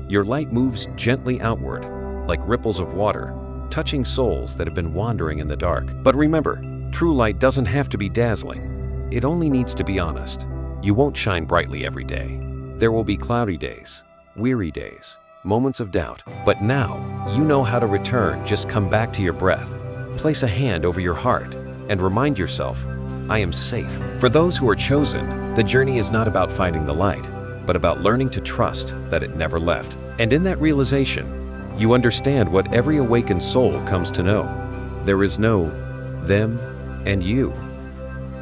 your light moves gently outward, like ripples of water, touching souls that have been wandering in the dark. But remember, true light doesn't have to be dazzling. It only needs to be honest. You won't shine brightly every day. There will be cloudy days, weary days, moments of doubt. But now, you know how to return. Just come back to your breath. Place a hand over your heart and remind yourself, I am safe. For those who are chosen, the journey is not about finding the light, but about learning to trust that it never left. And in that realization, you understand what every awakened soul comes to know. There is no them and you.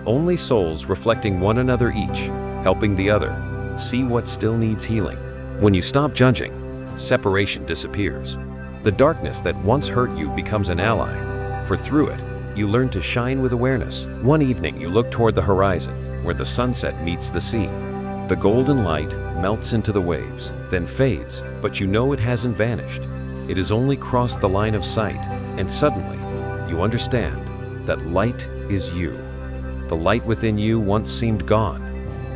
Only souls reflecting one another each, helping the other see what still needs healing. When you stop judging, separation disappears. The darkness that once hurt you becomes an ally, for through it, you learn to shine with awareness. One evening, you look toward the horizon, where the sunset meets the sea. The golden light melts into the waves, then fades, but you know it hasn't vanished. It has only crossed the line of sight, and suddenly, you understand that light is you. The light within you once seemed gone,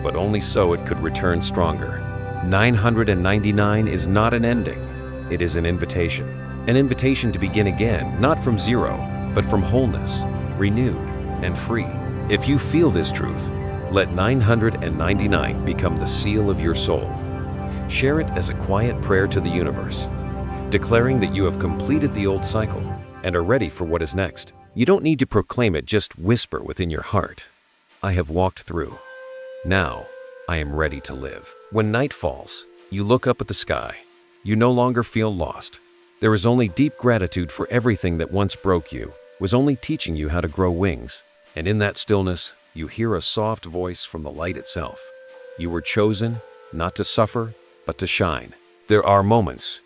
but only so it could return stronger. 999 is not an ending, it is an invitation. An invitation to begin again, not from zero, but from wholeness, renewed, and free. If you feel this truth, let 999 become the seal of your soul. Share it as a quiet prayer to the universe, declaring that you have completed the old cycle and are ready for what is next. You don't need to proclaim it, just whisper within your heart, I have walked through. Now, I am ready to live. When night falls, you look up at the sky. You no longer feel lost. There is only deep gratitude for everything that once broke you, was only teaching you how to grow wings. And in that stillness, you hear a soft voice from the light itself. You were chosen not to suffer, but to shine. There are moments,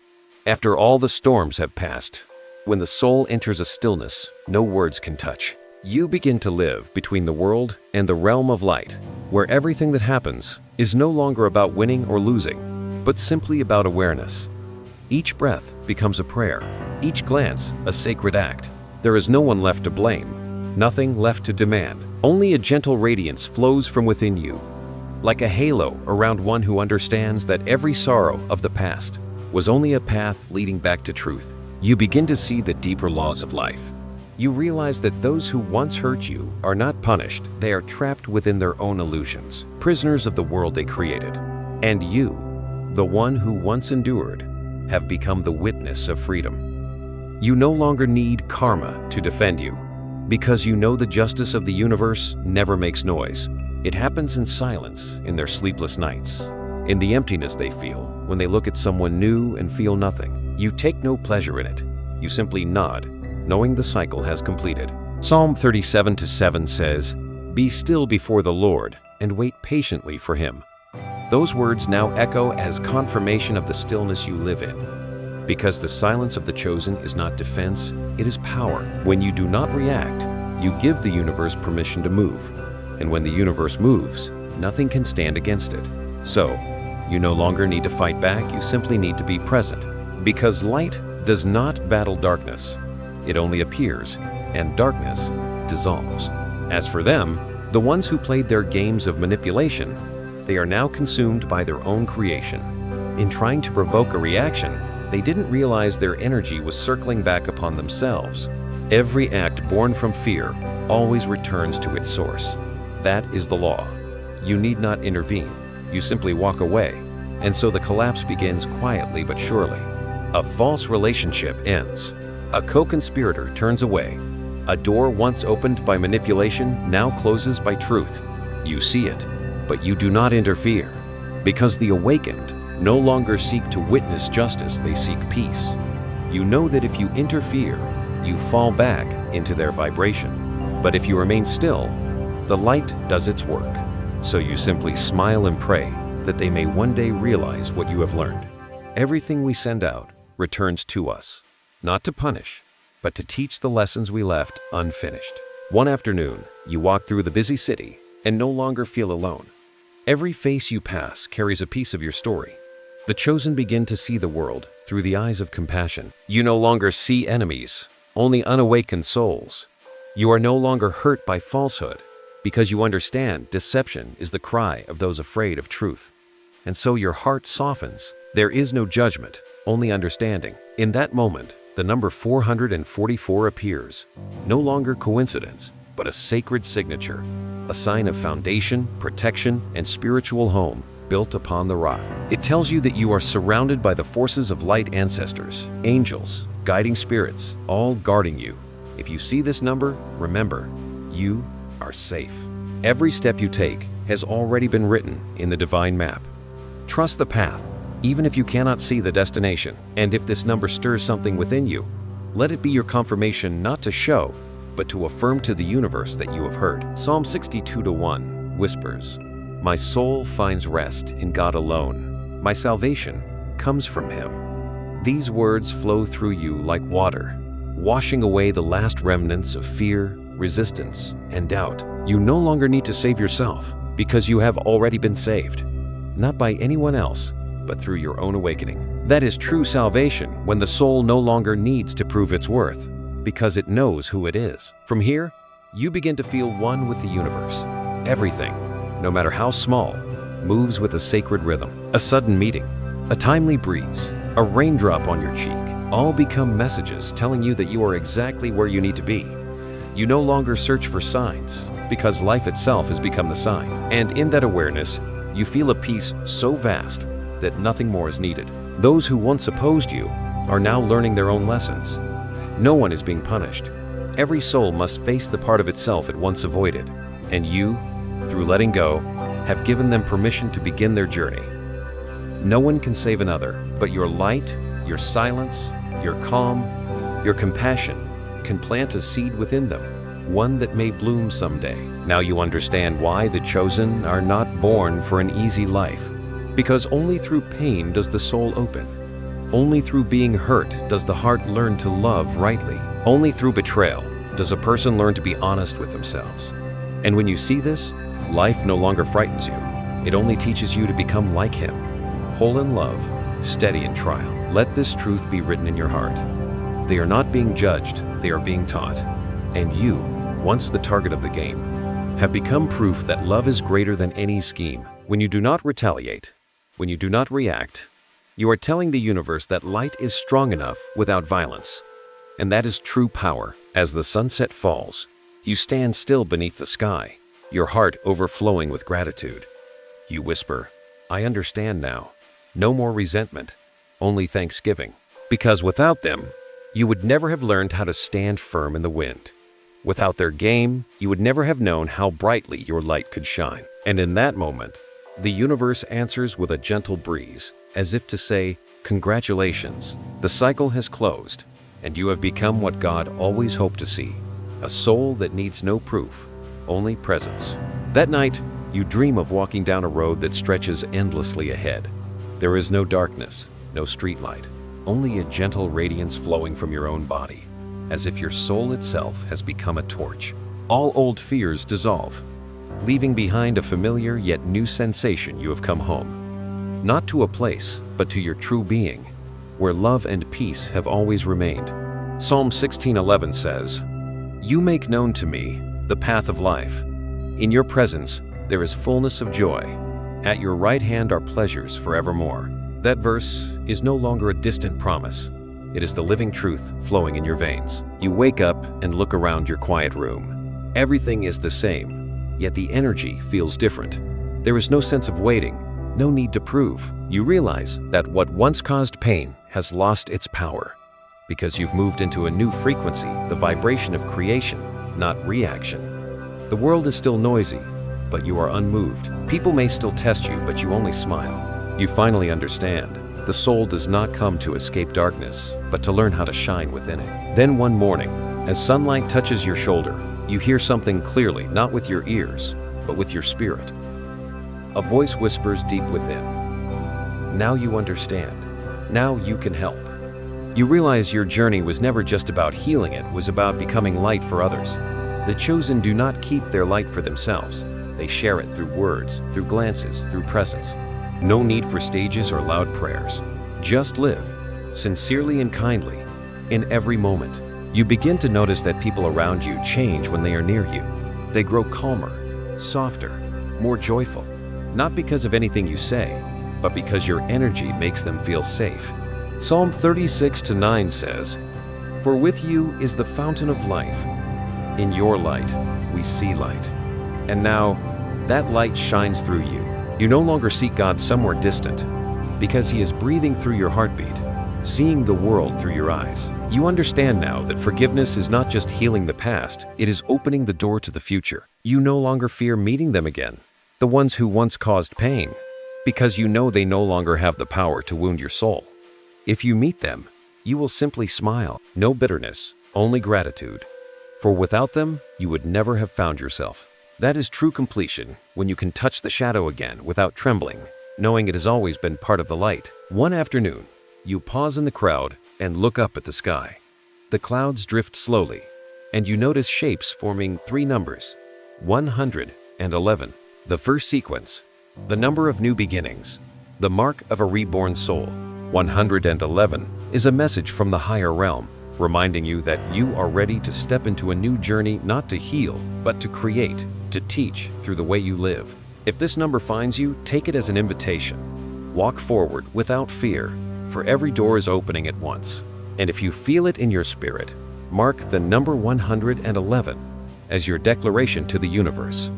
after all the storms have passed, when the soul enters a stillness no words can touch. You begin to live between the world and the realm of light, where everything that happens is no longer about winning or losing, but simply about awareness. Each breath becomes a prayer, each glance a sacred act. There is no one left to blame, nothing left to demand. Only a gentle radiance flows from within you, like a halo around one who understands that every sorrow of the past was only a path leading back to truth. You begin to see the deeper laws of life. You realize that those who once hurt you are not punished, they are trapped within their own illusions, prisoners of the world they created. And you, the one who once endured, have become the witness of freedom. You no longer need karma to defend you, because you know the justice of the universe never makes noise. It happens in silence, in their sleepless nights, in the emptiness they feel when they look at someone new and feel nothing. You take no pleasure in it. You simply nod, knowing the cycle has completed. Psalm 37:7 says, "Be still before the Lord and wait patiently for Him." Those words now echo as confirmation of the stillness you live in. Because the silence of the chosen is not defense, it is power. When you do not react, you give the universe permission to move. And when the universe moves, nothing can stand against it. So, you no longer need to fight back, you simply need to be present. Because light does not battle darkness. It only appears, and darkness dissolves. As for them, the ones who played their games of manipulation, they are now consumed by their own creation. In trying to provoke a reaction, they didn't realize their energy was circling back upon themselves. Every act born from fear always returns to its source. That is the law. You need not intervene. You simply walk away. And so the collapse begins quietly but surely. A false relationship ends. A co-conspirator turns away. A door once opened by manipulation now closes by truth. You see it, but you do not interfere. Because the awakened no longer seek to witness justice, they seek peace. You know that if you interfere, you fall back into their vibration. But if you remain still, the light does its work. So you simply smile and pray that they may one day realize what you have learned. Everything we send out returns to us, not to punish, but to teach the lessons we left unfinished. One afternoon, you walk through the busy city and no longer feel alone. Every face you pass carries a piece of your story. The chosen begin to see the world through the eyes of compassion. You no longer see enemies, only unawakened souls. You are no longer hurt by falsehood, because you understand deception is the cry of those afraid of truth. And so your heart softens. There is no judgment, only understanding. In that moment, the number 444 appears, no longer coincidence, but a sacred signature, a sign of foundation, protection, and spiritual home built upon the rock. It tells you that you are surrounded by the forces of light ancestors, angels, guiding spirits, all guarding you. If you see this number, remember, you are safe. Every step you take has already been written in the divine map. Trust the path, even if you cannot see the destination. And if this number stirs something within you, let it be your confirmation not to show, but to affirm to the universe that you have heard. Psalm 62:1 whispers, "My soul finds rest in God alone. My salvation comes from Him." These words flow through you like water, washing away the last remnants of fear, resistance, and doubt. You no longer need to save yourself, because you have already been saved, not by anyone else, but through your own awakening. That is true salvation, when the soul no longer needs to prove its worth, because it knows who it is. From here, you begin to feel one with the universe. Everything, no matter how small, moves with a sacred rhythm. A sudden meeting, a timely breeze, a raindrop on your cheek, all become messages telling you that you are exactly where you need to be. You no longer search for signs, because life itself has become the sign. And in that awareness, you feel a peace so vast that nothing more is needed. Those who once opposed you are now learning their own lessons. No one is being punished. Every soul must face the part of itself it once avoided, and you, through letting go, have given them permission to begin their journey. No one can save another, but your light, your silence, your calm, your compassion can plant a seed within them, one that may bloom someday. Now you understand why the chosen are not born for an easy life, because only through pain does the soul open. Only through being hurt does the heart learn to love rightly. Only through betrayal does a person learn to be honest with themselves. And when you see this, life no longer frightens you. It only teaches you to become like him, whole in love, steady in trial. Let this truth be written in your heart. They are not being judged, they are being taught. And you, once the target of the game, have become proof that love is greater than any scheme. When you do not retaliate, when you do not react, you are telling the universe that light is strong enough without violence. And that is true power. As the sunset falls, you stand still beneath the sky, your heart overflowing with gratitude. You whisper, "I understand now." No more resentment, only thanksgiving. Because without them, you would never have learned how to stand firm in the wind. Without their game, you would never have known how brightly your light could shine. And in that moment, the universe answers with a gentle breeze, as if to say, "Congratulations, the cycle has closed, and you have become what God always hoped to see, a soul that needs no proof, only presence." That night, you dream of walking down a road that stretches endlessly ahead. There is no darkness, no streetlight, only a gentle radiance flowing from your own body, as if your soul itself has become a torch. All old fears dissolve, leaving behind a familiar yet new sensation. You have come home. Not to a place, but to your true being, where love and peace have always remained. Psalm 16:11 says, "You make known to me the path of life. In your presence there is fullness of joy. At your right hand are pleasures forevermore." That verse is no longer a distant promise. It is the living truth flowing in your veins. You wake up and look around your quiet room. Everything is the same, yet the energy feels different. There is no sense of waiting, no need to prove. You realize that what once caused pain has lost its power, because you've moved into a new frequency, the vibration of creation, not reaction. The world is still noisy, but you are unmoved. People may still test you, but you only smile. You finally understand. The soul does not come to escape darkness, but to learn how to shine within it. Then one morning, as sunlight touches your shoulder, you hear something clearly, not with your ears, but with your spirit. A voice whispers deep within, "Now you understand. Now you can help." You realize your journey was never just about healing, it was about becoming light for others. The chosen do not keep their light for themselves. They share it through words, through glances, through presence. No need for stages or loud prayers. Just live, sincerely and kindly, in every moment. You begin to notice that people around you change when they are near you. They grow calmer, softer, more joyful, not because of anything you say, but because your energy makes them feel safe. Psalm 36:9 says, "For with you is the fountain of life. In your light, we see light." And now, that light shines through you. You no longer seek God somewhere distant, because He is breathing through your heartbeat, seeing the world through your eyes. You understand now that forgiveness is not just healing the past, it is opening the door to the future. You no longer fear meeting them again, the ones who once caused pain, because you know they no longer have the power to wound your soul. If you meet them, you will simply smile. No bitterness, only gratitude. For without them, you would never have found yourself. That is true completion, when you can touch the shadow again without trembling, knowing it has always been part of the light. One afternoon, you pause in the crowd and look up at the sky. The clouds drift slowly, and you notice shapes forming 3 numbers, 111. The first sequence, the number of new beginnings, the mark of a reborn soul. 111 is a message from the higher realm, reminding you that you are ready to step into a new journey, not to heal, but to create, to teach through the way you live. If this number finds you, take it as an invitation. Walk forward without fear, for every door is opening at once. And if you feel it in your spirit, mark the number 111 as your declaration to the universe.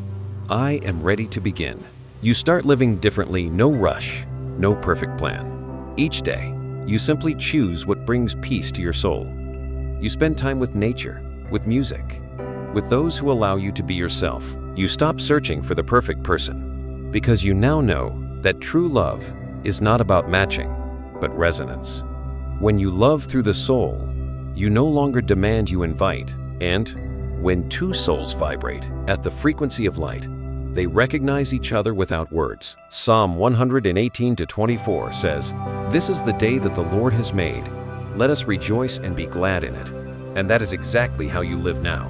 I am ready to begin. You start living differently, no rush, no perfect plan. Each day, you simply choose what brings peace to your soul. You spend time with nature, with music, with those who allow you to be yourself. You stop searching for the perfect person because you now know that true love is not about matching, but resonance. When you love through the soul, you no longer demand, you invite. And when two souls vibrate at the frequency of light, they recognize each other without words. Psalm 118:24 says, "This is the day that the Lord has made. Let us rejoice and be glad in it." And that is exactly how you live now.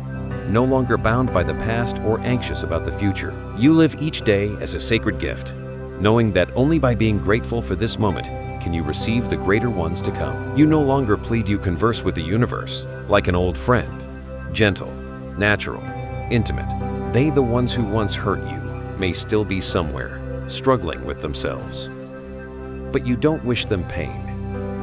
No longer bound by the past or anxious about the future. You live each day as a sacred gift, knowing that only by being grateful for this moment can you receive the greater ones to come. You no longer plead, you converse with the universe like an old friend. Gentle, natural, intimate. They, the ones who once hurt you, may still be somewhere, struggling with themselves. But you don't wish them pain.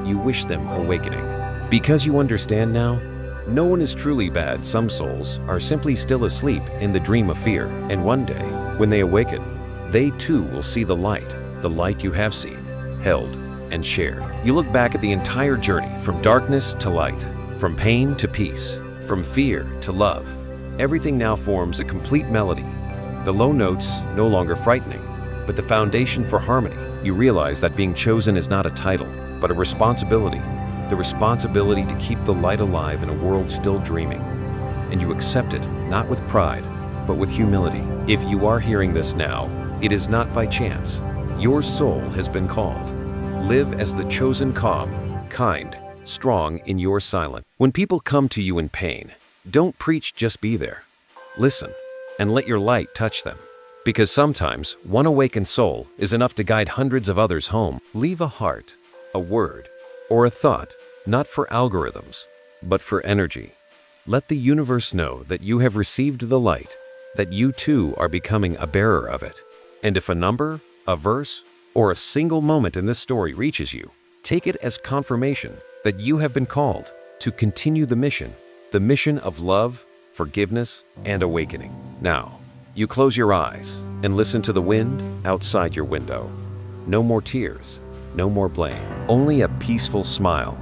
You wish them awakening. Because you understand now, no one is truly bad. Some souls are simply still asleep in the dream of fear. And one day, when they awaken, they too will see the light you have seen, held, and shared. You look back at the entire journey from darkness to light, from pain to peace, from fear to love. Everything now forms a complete melody. The low notes no longer frightening, but the foundation for harmony. You realize that being chosen is not a title, but a responsibility. The responsibility to keep the light alive in a world still dreaming. And you accept it, not with pride, but with humility. If you are hearing this now, it is not by chance. Your soul has been called. Live as the chosen, calm, kind, strong in your silence. When people come to you in pain, don't preach, just be there. Listen, and let your light touch them. Because sometimes one awakened soul is enough to guide hundreds of others home. Leave a heart, a word, or a thought, not for algorithms, but for energy. Let the universe know that you have received the light, that you too are becoming a bearer of it. And if a number, a verse, or a single moment in this story reaches you, take it as confirmation that you have been called to continue the mission of love, forgiveness, and awakening. Now, you close your eyes and listen to the wind outside your window. No more tears, no more blame, only a peaceful smile,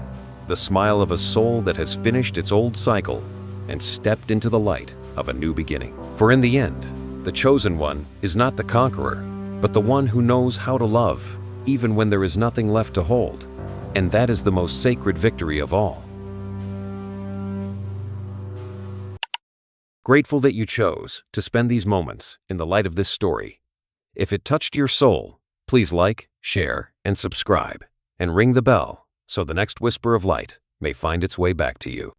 the smile of a soul that has finished its old cycle and stepped into the light of a new beginning. For in the end, the chosen one is not the conqueror, but the one who knows how to love, even when there is nothing left to hold. And that is the most sacred victory of all. Grateful that you chose to spend these moments in the light of this story. If it touched your soul, please like, share, and subscribe, and ring the bell so the next whisper of light may find its way back to you.